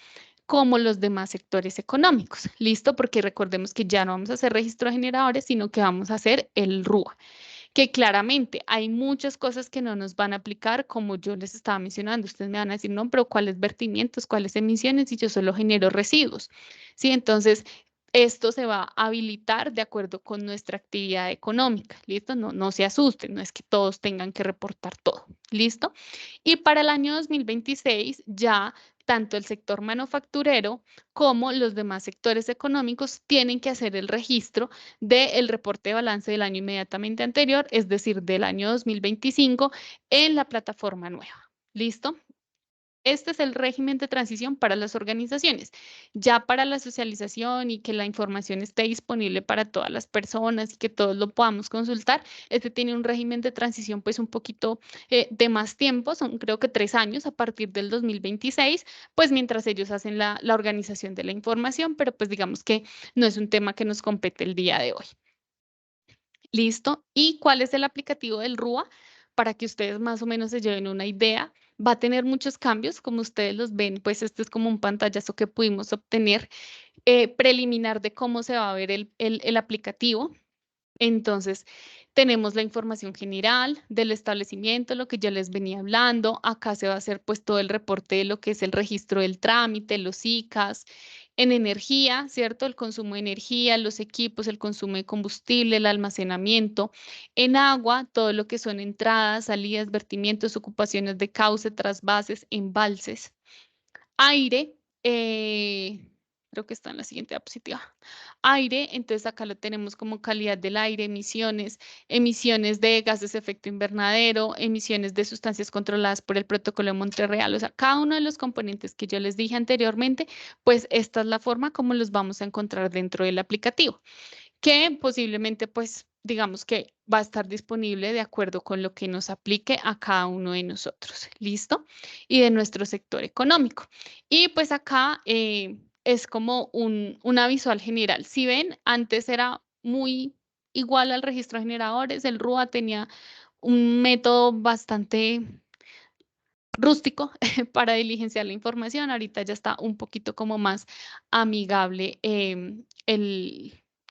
como los demás sectores económicos. ¿Listo? Porque recordemos que ya no vamos a hacer registro de generadores, sino que vamos a hacer el RUA, que claramente hay muchas cosas que no nos van a aplicar, como yo les estaba mencionando. Ustedes me van a decir, no, pero ¿cuáles vertimientos, cuáles emisiones? Y yo solo genero residuos. Sí, entonces esto se va a habilitar de acuerdo con nuestra actividad económica. ¿Listo? No, no se asusten, no es que todos tengan que reportar todo. ¿Listo? Y para el año 2026 ya tanto el sector manufacturero como los demás sectores económicos tienen que hacer el registro del reporte de balance del año inmediatamente anterior, es decir, del año 2025, en la plataforma nueva. ¿Listo? Este es el régimen de transición para las organizaciones. Ya para la socialización y que la información esté disponible para todas las personas y que todos lo podamos consultar, este tiene un régimen de transición pues un poquito de más tiempo, son creo que 3 años a partir del 2026, pues mientras ellos hacen la organización de la información, pero pues digamos que no es un tema que nos compete el día de hoy. ¿Listo? ¿Y cuál es el aplicativo del RUA? Para que ustedes más o menos se lleven una idea. Va a tener muchos cambios, como ustedes los ven, pues este es como un pantallazo que pudimos obtener preliminar de cómo se va a ver el aplicativo. Entonces, tenemos la información general del establecimiento, lo que yo les venía hablando. Acá se va a hacer pues todo el reporte de lo que es el registro del trámite, los ICAs, en energía, ¿cierto? El consumo de energía, los equipos, el consumo de combustible, el almacenamiento. En agua, todo lo que son entradas, salidas, vertimientos, ocupaciones de cauce, trasvases, embalses. Aire, creo que está en la siguiente diapositiva. Aire, entonces acá lo tenemos como calidad del aire, emisiones, emisiones de gases de efecto invernadero, emisiones de sustancias controladas por el Protocolo de Montreal. O sea, cada uno de los componentes que yo les dije anteriormente, pues esta es la forma como los vamos a encontrar dentro del aplicativo, que posiblemente pues digamos que va a estar disponible de acuerdo con lo que nos aplique a cada uno de nosotros, ¿listo? Y de nuestro sector económico. Y pues acá es como una visual general. Si ven, antes era muy igual al registro de generadores, el RUA tenía un método bastante rústico para diligenciar la información. Ahorita ya está un poquito como más amigable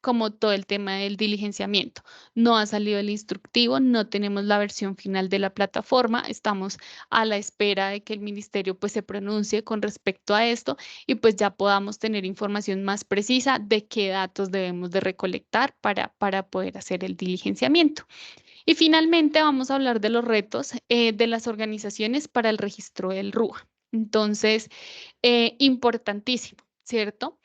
como todo el tema del diligenciamiento. No ha salido el instructivo, no tenemos la versión final de la plataforma, estamos a la espera de que el ministerio pues se pronuncie con respecto a esto y pues ya podamos tener información más precisa de qué datos debemos de recolectar para poder hacer el diligenciamiento. Y finalmente vamos a hablar de los retos de las organizaciones para el registro del RUA. Entonces, importantísimo, ¿cierto?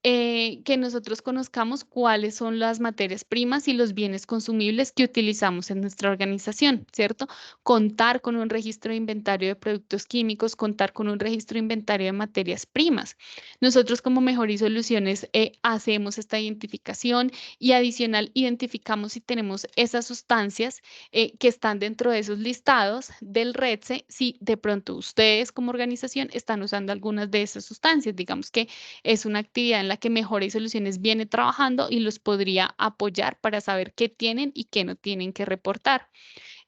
Que nosotros conozcamos cuáles son las materias primas y los bienes consumibles que utilizamos en nuestra organización, ¿cierto? Contar con un registro de inventario de productos químicos, contar con un registro de inventario de materias primas. Nosotros como Mejor y Soluciones hacemos esta identificación y adicional identificamos si tenemos esas sustancias que están dentro de esos listados del RETSE, si de pronto ustedes como organización están usando algunas de esas sustancias, digamos que es una actividad en la que Mejora y Soluciones viene trabajando y los podría apoyar para saber qué tienen y qué no tienen que reportar.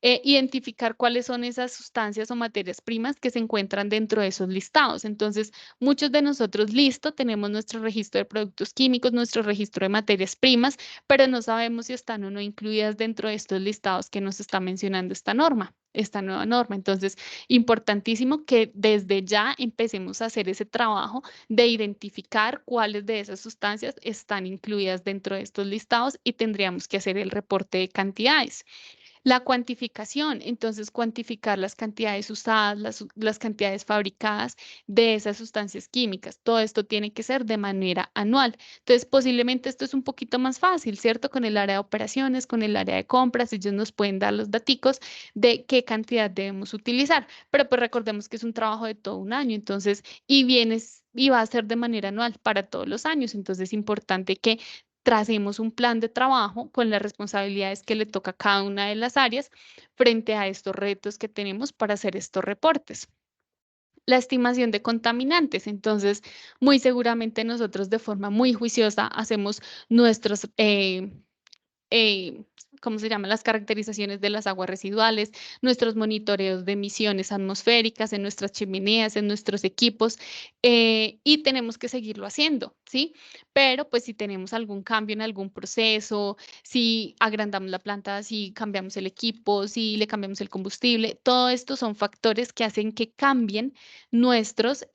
Identificar cuáles son esas sustancias o materias primas que se encuentran dentro de esos listados. Entonces, muchos de nosotros, listo, tenemos nuestro registro de productos químicos, nuestro registro de materias primas, pero no sabemos si están o no incluidas dentro de estos listados que nos está mencionando esta norma, esta nueva norma. Entonces, importantísimo que desde ya empecemos a hacer ese trabajo de identificar cuáles de esas sustancias están incluidas dentro de estos listados y tendríamos que hacer el reporte de cantidades. La cuantificación, entonces cuantificar las cantidades usadas, las cantidades fabricadas de esas sustancias químicas. Todo esto tiene que ser de manera anual. Entonces, posiblemente esto es un poquito más fácil, ¿cierto? Con el área de operaciones, con el área de compras, ellos nos pueden dar los daticos de qué cantidad debemos utilizar. Pero pues recordemos que es un trabajo de todo un año, entonces, y va a ser de manera anual para todos los años. Entonces, es importante que tracemos un plan de trabajo con las responsabilidades que le toca a cada una de las áreas frente a estos retos que tenemos para hacer estos reportes. La estimación de contaminantes. Entonces, muy seguramente nosotros de forma muy juiciosa hacemos nuestros eh, ¿cómo se llaman? Las caracterizaciones de las aguas residuales, nuestros monitoreos de emisiones atmosféricas en nuestras chimeneas, en nuestros equipos, y tenemos que seguirlo haciendo, ¿sí? Pero pues si tenemos algún cambio en algún proceso, si agrandamos la planta, si cambiamos el equipo, si le cambiamos el combustible, todo esto son factores que hacen que cambien nuestros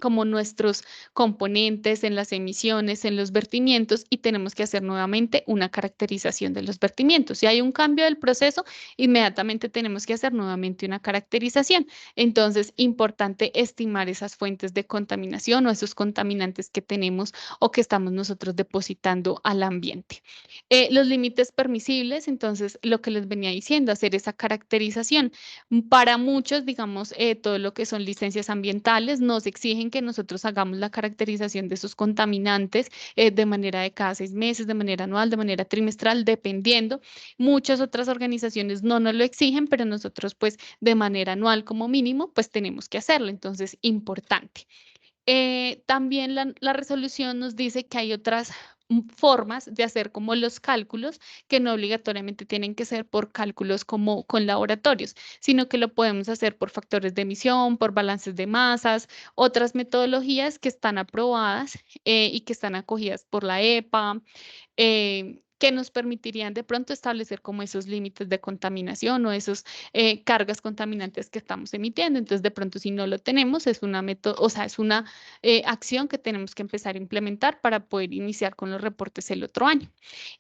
como nuestros componentes, en las emisiones, en los vertimientos y tenemos que hacer nuevamente una caracterización de los vertimientos. Si hay un cambio del proceso, inmediatamente tenemos que hacer nuevamente una caracterización. Entonces, importante estimar esas fuentes de contaminación o esos contaminantes que tenemos o que estamos nosotros depositando al ambiente. Los límites permisibles, entonces, lo que les venía diciendo, hacer esa caracterización. Para muchos, digamos, todo lo que son licencias ambientales, nos exigen que nosotros hagamos la caracterización de esos contaminantes de manera de cada 6 meses, de manera anual, de manera trimestral, dependiendo. Muchas otras organizaciones no nos lo exigen, pero nosotros, pues, de manera anual como mínimo, pues tenemos que hacerlo. Entonces, importante. También la resolución nos dice que hay otras formas de hacer como los cálculos que no obligatoriamente tienen que ser por cálculos como con laboratorios, sino que lo podemos hacer por factores de emisión, por balances de masas, otras metodologías que están aprobadas y que están acogidas por la EPA, que nos permitirían de pronto establecer como esos límites de contaminación o esos cargas contaminantes que estamos emitiendo. Entonces, de pronto, si no lo tenemos, es una o sea, es una acción que tenemos que empezar a implementar para poder iniciar con los reportes el otro año.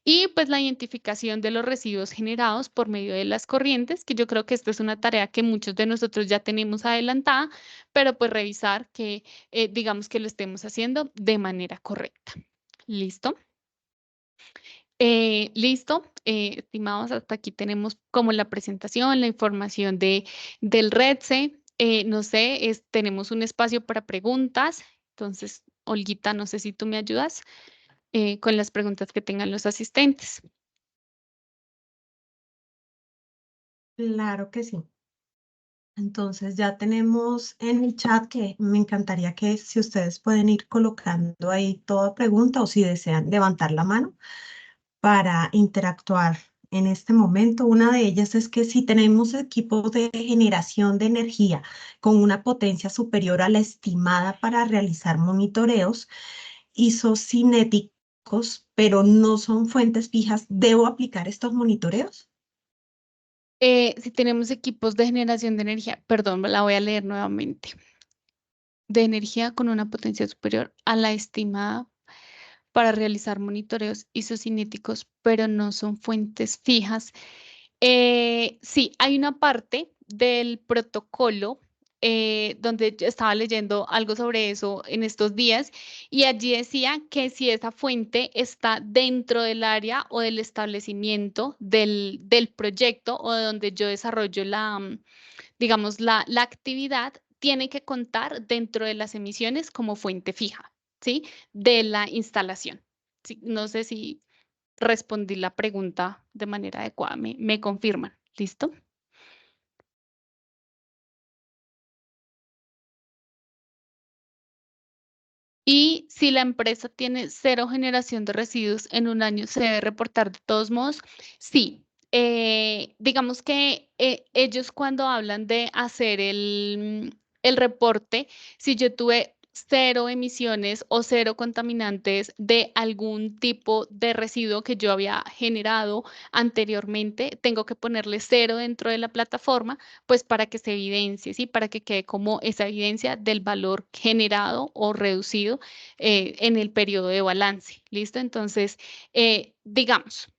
Y pues la identificación de los residuos generados por medio de las corrientes, que yo creo que esta es una tarea que muchos de nosotros ya tenemos adelantada, pero pues revisar que digamos que lo estemos haciendo de manera correcta. ¿Listo? Listo, estimados, hasta aquí tenemos como la presentación, la información del REDSE. No sé, tenemos un espacio para preguntas. Entonces, Olguita, no sé si tú me ayudas con las preguntas que tengan los asistentes. Claro que sí. Entonces ya tenemos en el chat que me encantaría que si ustedes pueden ir colocando ahí toda pregunta o si desean levantar la mano para interactuar en este momento. Una de ellas es que si tenemos equipos de generación de energía con una potencia superior a la estimada para realizar monitoreos isocinéticos, pero no son fuentes fijas, ¿debo aplicar estos monitoreos? Si tenemos equipos de generación de energía, perdón, la voy a leer nuevamente. De energía con una potencia superior a la estimada para realizar monitoreos isocinéticos, pero no son fuentes fijas. Sí, hay una parte del protocolo donde yo estaba leyendo algo sobre eso en estos días y allí decía que si esa fuente está dentro del área o del establecimiento del proyecto o de donde yo desarrollo digamos, la actividad, tiene que contar dentro de las emisiones como fuente fija, ¿sí? De la instalación. Sí, no sé si respondí la pregunta de manera adecuada. Me confirman. ¿Listo? Y si la empresa tiene cero generación de residuos en un año, ¿se debe reportar de todos modos? Sí. Digamos que ellos cuando hablan de hacer el reporte, si yo tuve cero emisiones o cero contaminantes de algún tipo de residuo que yo había generado anteriormente, tengo que ponerle cero dentro de la plataforma, pues para que se evidencie, ¿sí? Para que quede como esa evidencia del valor generado o reducido en el periodo de balance. ¿Listo? Entonces, digamos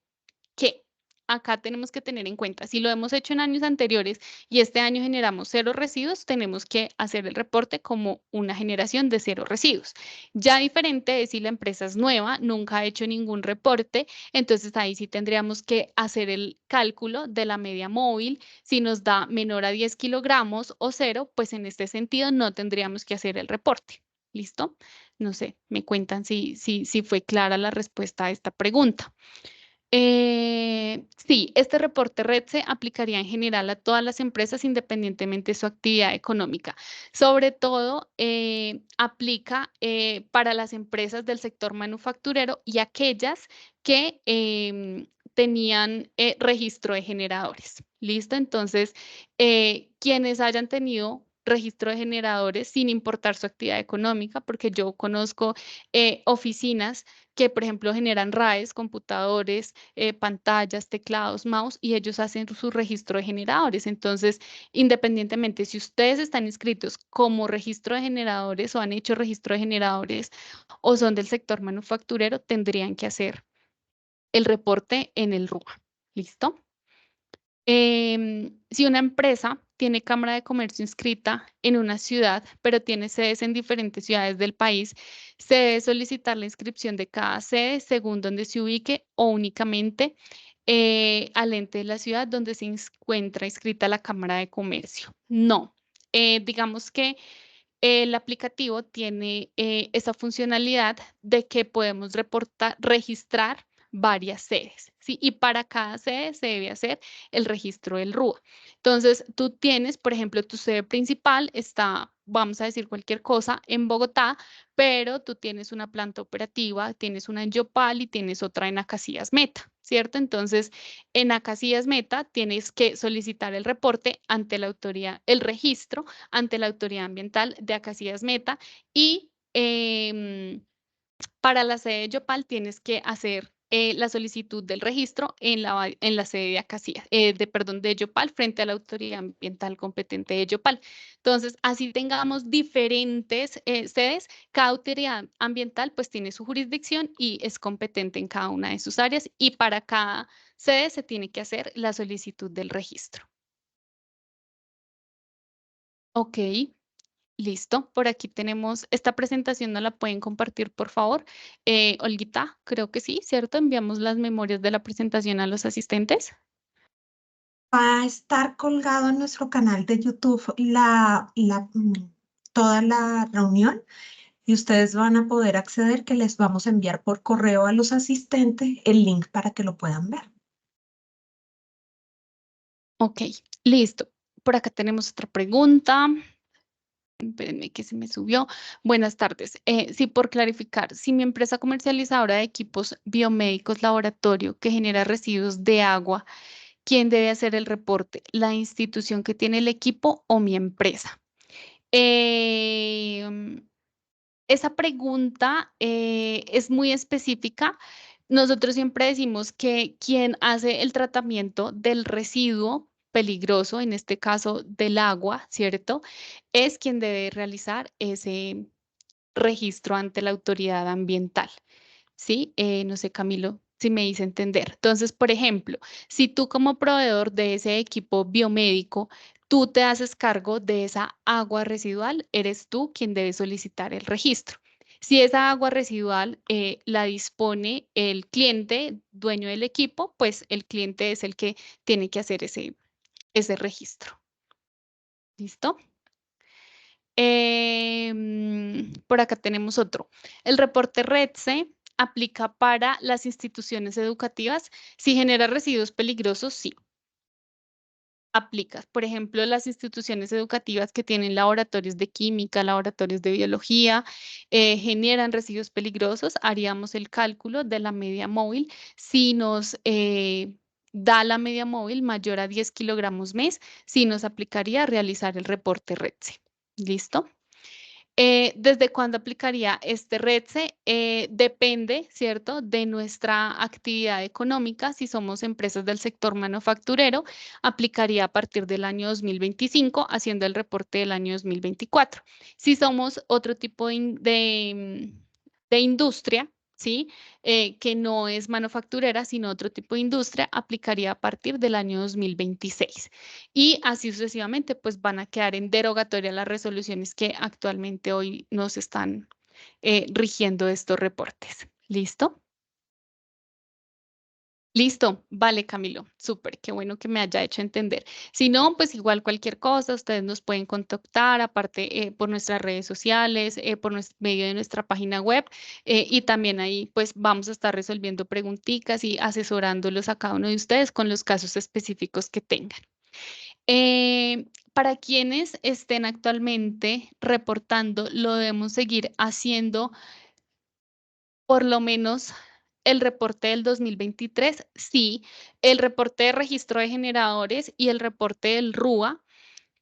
que acá tenemos que tener en cuenta, si lo hemos hecho en años anteriores y este año generamos cero residuos, tenemos que hacer el reporte como una generación de cero residuos. Ya diferente es si la empresa es nueva, nunca ha hecho ningún reporte, entonces ahí sí tendríamos que hacer el cálculo de la media móvil. Si nos da menor a 10 kilogramos o cero, pues en este sentido no tendríamos que hacer el reporte. ¿Listo? No sé, me cuentan si fue clara la respuesta a esta pregunta. Sí, este reporte red se aplicaría en general a todas las empresas independientemente de su actividad económica. Sobre todo, aplica para las empresas del sector manufacturero y aquellas que tenían registro de generadores. ¿Listo? Entonces, quienes hayan tenido registro de generadores sin importar su actividad económica, porque yo conozco oficinas que, por ejemplo, generan RAEs, computadores, pantallas, teclados, mouse, y ellos hacen su registro de generadores. Entonces, independientemente si ustedes están inscritos como registro de generadores o han hecho registro de generadores o son del sector manufacturero, tendrían que hacer el reporte en el RUA. ¿Listo? Si una empresa tiene Cámara de Comercio inscrita en una ciudad, pero tiene sedes en diferentes ciudades del país, se debe solicitar la inscripción de cada sede según donde se ubique o únicamente al ente de la ciudad donde se encuentra inscrita la Cámara de Comercio. No, digamos que el aplicativo tiene esa funcionalidad de que podemos registrar varias sedes, ¿sí? Y para cada sede se debe hacer el registro del RUA. Entonces, tú tienes, por ejemplo, tu sede principal está, vamos a decir cualquier cosa, en Bogotá, pero tú tienes una planta operativa, tienes una en Yopal y tienes otra en Acacias Meta, ¿cierto? Entonces, en Acacias Meta tienes que solicitar el reporte ante la autoridad, el registro ante la autoridad ambiental de Acacias Meta y para la sede de Yopal tienes que hacer la solicitud del registro en la sede de Acacias, perdón, de Yopal frente a la autoridad ambiental competente de Yopal. Entonces, así tengamos diferentes sedes, cada autoridad ambiental pues tiene su jurisdicción y es competente en cada una de sus áreas y para cada sede se tiene que hacer la solicitud del registro. Ok. Listo, por aquí tenemos esta presentación, ¿no la pueden compartir, por favor? Olguita, creo que sí, ¿cierto? Enviamos las memorias de la presentación a los asistentes. Va a estar colgado en nuestro canal de YouTube toda la reunión y ustedes van a poder acceder, que les vamos a enviar por correo a los asistentes el link para que lo puedan ver. Ok, listo. Por acá tenemos otra pregunta. Espérenme que se me subió. Buenas tardes. Sí, por clarificar, si mi empresa comercializadora de equipos biomédicos laboratorio que genera residuos de agua, ¿quién debe hacer el reporte? ¿La institución que tiene el equipo o mi empresa? Em, Esa pregunta es muy específica. Nosotros siempre decimos que quien hace el tratamiento del residuo peligroso, en este caso del agua, ¿cierto? Es quien debe realizar ese registro ante la autoridad ambiental. ¿Sí? No sé, Camilo, si me hice entender. Entonces, por ejemplo, si tú como proveedor de ese equipo biomédico, tú te haces cargo de esa agua residual, eres tú quien debe solicitar el registro. Si esa agua residual la dispone el cliente, dueño del equipo, pues el cliente es el que tiene que hacer ese registro. ¿Listo? Por acá tenemos otro. El reporte REDSE aplica para las instituciones educativas. Si genera residuos peligrosos, sí, aplica. Por ejemplo, las instituciones educativas que tienen laboratorios de química, laboratorios de biología, generan residuos peligrosos. Haríamos el cálculo de la media móvil. Si nos da la media móvil mayor a 10 kilogramos mes, sí nos aplicaría realizar el reporte REDSE. ¿Listo? ¿Desde cuándo aplicaría este REDSE? Depende, ¿cierto?, de nuestra actividad económica. Si somos empresas del sector manufacturero, aplicaría a partir del año 2025, haciendo el reporte del año 2024. Si somos otro tipo de industria, ¿sí? Que no es manufacturera, sino otro tipo de industria, aplicaría a partir del año 2026. Y así sucesivamente, pues van a quedar en derogatoria las resoluciones que actualmente hoy nos están rigiendo estos reportes. ¿Listo? Listo, vale, Camilo, súper, qué bueno que me haya hecho entender. Si no, pues igual cualquier cosa, ustedes nos pueden contactar, aparte por nuestras redes sociales, por medio de nuestra página web, y también ahí pues vamos a estar resolviendo preguntitas y asesorándolos a cada uno de ustedes con los casos específicos que tengan. Para quienes estén actualmente reportando, lo debemos seguir haciendo por lo menos el reporte del 2023, sí, el reporte de registro de generadores y el reporte del RUA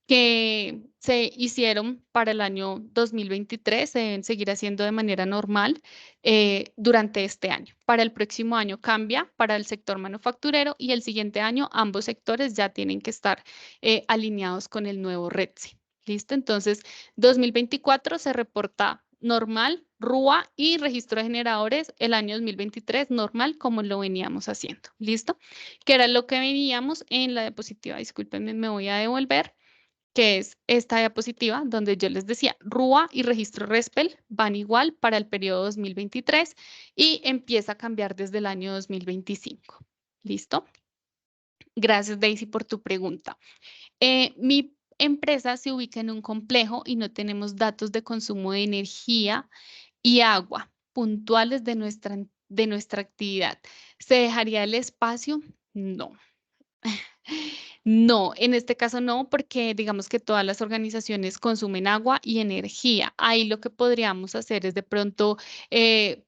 que se hicieron para el año 2023 se deben seguir haciendo de manera normal durante este año. Para el próximo año cambia para el sector manufacturero y el siguiente año ambos sectores ya tienen que estar alineados con el nuevo RETSE. ¿Listo? Entonces, 2024 se reporta normal, RUA y registro de generadores el año 2023 normal como lo veníamos haciendo. ¿Listo? Que era lo que veníamos en la diapositiva. Discúlpenme, me voy a devolver, que es esta diapositiva donde yo les decía, RUA y registro RESPEL van igual para el periodo 2023 y empieza a cambiar desde el año 2025. ¿Listo? Gracias, Daisy, por tu pregunta. Mi empresa se ubica en un complejo y no tenemos datos de consumo de energía y agua puntuales de nuestra actividad. ¿Se dejaría el espacio? No. No, en este caso no, porque digamos que todas las organizaciones consumen agua y energía. Ahí lo que podríamos hacer es de pronto,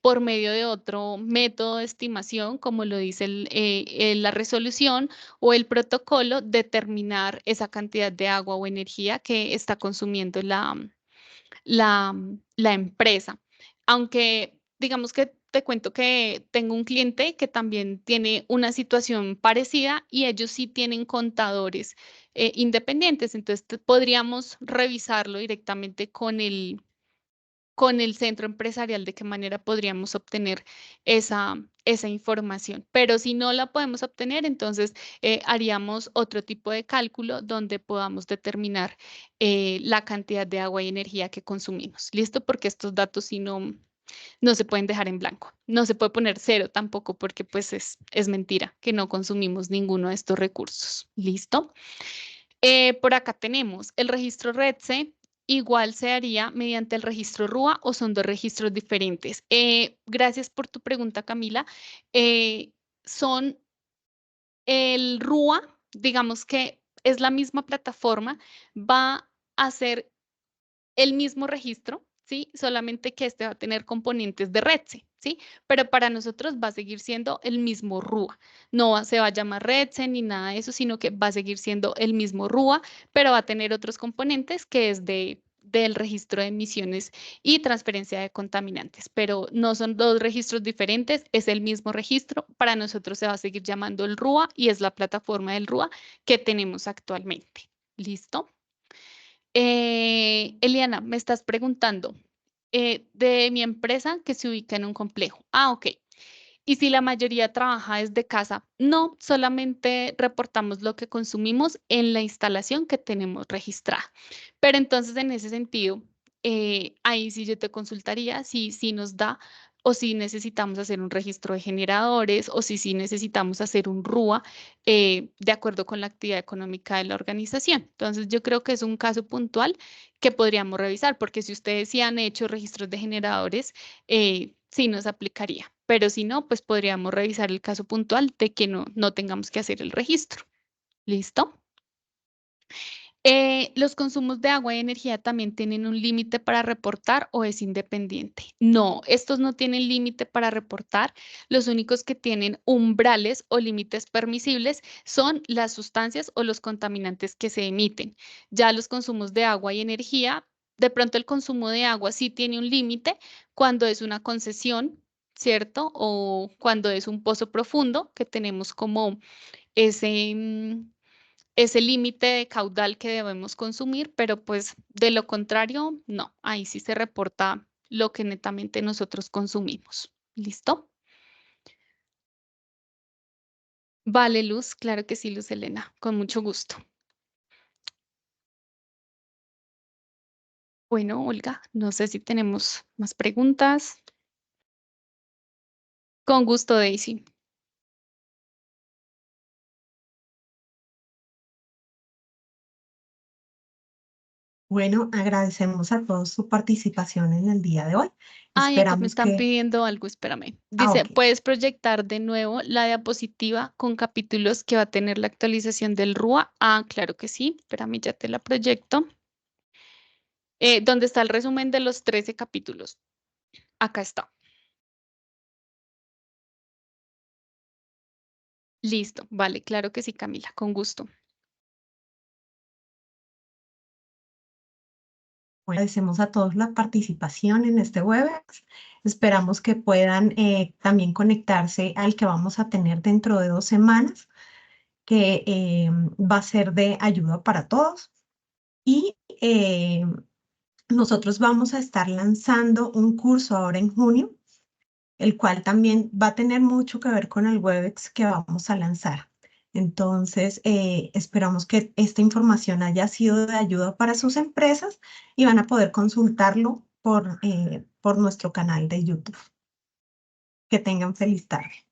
por medio de otro método de estimación, como lo dice la resolución o el protocolo, determinar esa cantidad de agua o energía que está consumiendo la empresa. Aunque digamos que te cuento que tengo un cliente que también tiene una situación parecida y ellos sí tienen contadores independientes, entonces podríamos revisarlo directamente con el centro empresarial de qué manera podríamos obtener esa información. Pero si no la podemos obtener, entonces haríamos otro tipo de cálculo donde podamos determinar la cantidad de agua y energía que consumimos. ¿Listo? Porque estos datos sí no se pueden dejar en blanco. No se puede poner cero tampoco porque pues es mentira que no consumimos ninguno de estos recursos. ¿Listo? Por acá tenemos el registro REDSE, igual se haría mediante el registro RUA o son dos registros diferentes. Gracias por tu pregunta, Camila. Son el RUA, digamos que es la misma plataforma, va a ser el mismo registro, ¿sí? Solamente que este va a tener componentes de REDSE, ¿sí? Pero para nosotros va a seguir siendo el mismo RUA. Se va a llamar REDSE ni nada de eso, sino que va a seguir siendo el mismo RUA, pero va a tener otros componentes que es del registro de emisiones y transferencia de contaminantes, pero no son dos registros diferentes, es el mismo registro. Para nosotros se va a seguir llamando el RUA y es la plataforma del RUA que tenemos actualmente. ¿Listo? Eliana, me estás preguntando de mi empresa que se ubica en un complejo. Ah, ok. ¿Y si la mayoría trabaja desde casa? No, solamente reportamos lo que consumimos en la instalación que tenemos registrada. Pero entonces, en ese sentido, ahí sí yo te consultaría si nos da o si necesitamos hacer un registro de generadores o si necesitamos hacer un RUA de acuerdo con la actividad económica de la organización. Entonces, yo creo que es un caso puntual que podríamos revisar, porque si ustedes sí han hecho registros de generadores, sí nos aplicaría. Pero si no, pues podríamos revisar el caso puntual de que no tengamos que hacer el registro. ¿Listo? ¿Los consumos de agua y energía también tienen un límite para reportar o es independiente? No, estos no tienen límite para reportar. Los únicos que tienen umbrales o límites permisibles son las sustancias o los contaminantes que se emiten. Ya los consumos de agua y energía, de pronto el consumo de agua sí tiene un límite cuando es una concesión, ¿cierto? O cuando es un pozo profundo, que tenemos como ese límite de caudal que debemos consumir, pero pues de lo contrario, no, ahí sí se reporta lo que netamente nosotros consumimos. ¿Listo? Vale, Luz, claro que sí, Luz Elena, con mucho gusto. Bueno, Olga, no sé si tenemos más preguntas. Con gusto, Daisy. Bueno, agradecemos a todos su participación en el día de hoy. Ay, acá me Esperamos están que... pidiendo algo, espérame. Ah, Dice, ok. ¿puedes proyectar de nuevo la diapositiva con capítulos que va a tener la actualización del RUA? Ah, claro que sí. Espérame, ya te la proyecto. ¿Dónde está el resumen de los 13 capítulos? Acá está. Listo. Vale, claro que sí, Camila, con gusto. Agradecemos a todos la participación en este Webex. Esperamos que puedan también conectarse al que vamos a tener dentro de 2 semanas, que va a ser de ayuda para todos. Y nosotros vamos a estar lanzando un curso ahora en junio, el cual también va a tener mucho que ver con el Webex que vamos a lanzar. Entonces, esperamos que esta información haya sido de ayuda para sus empresas y van a poder consultarlo por nuestro canal de YouTube. Que tengan feliz tarde.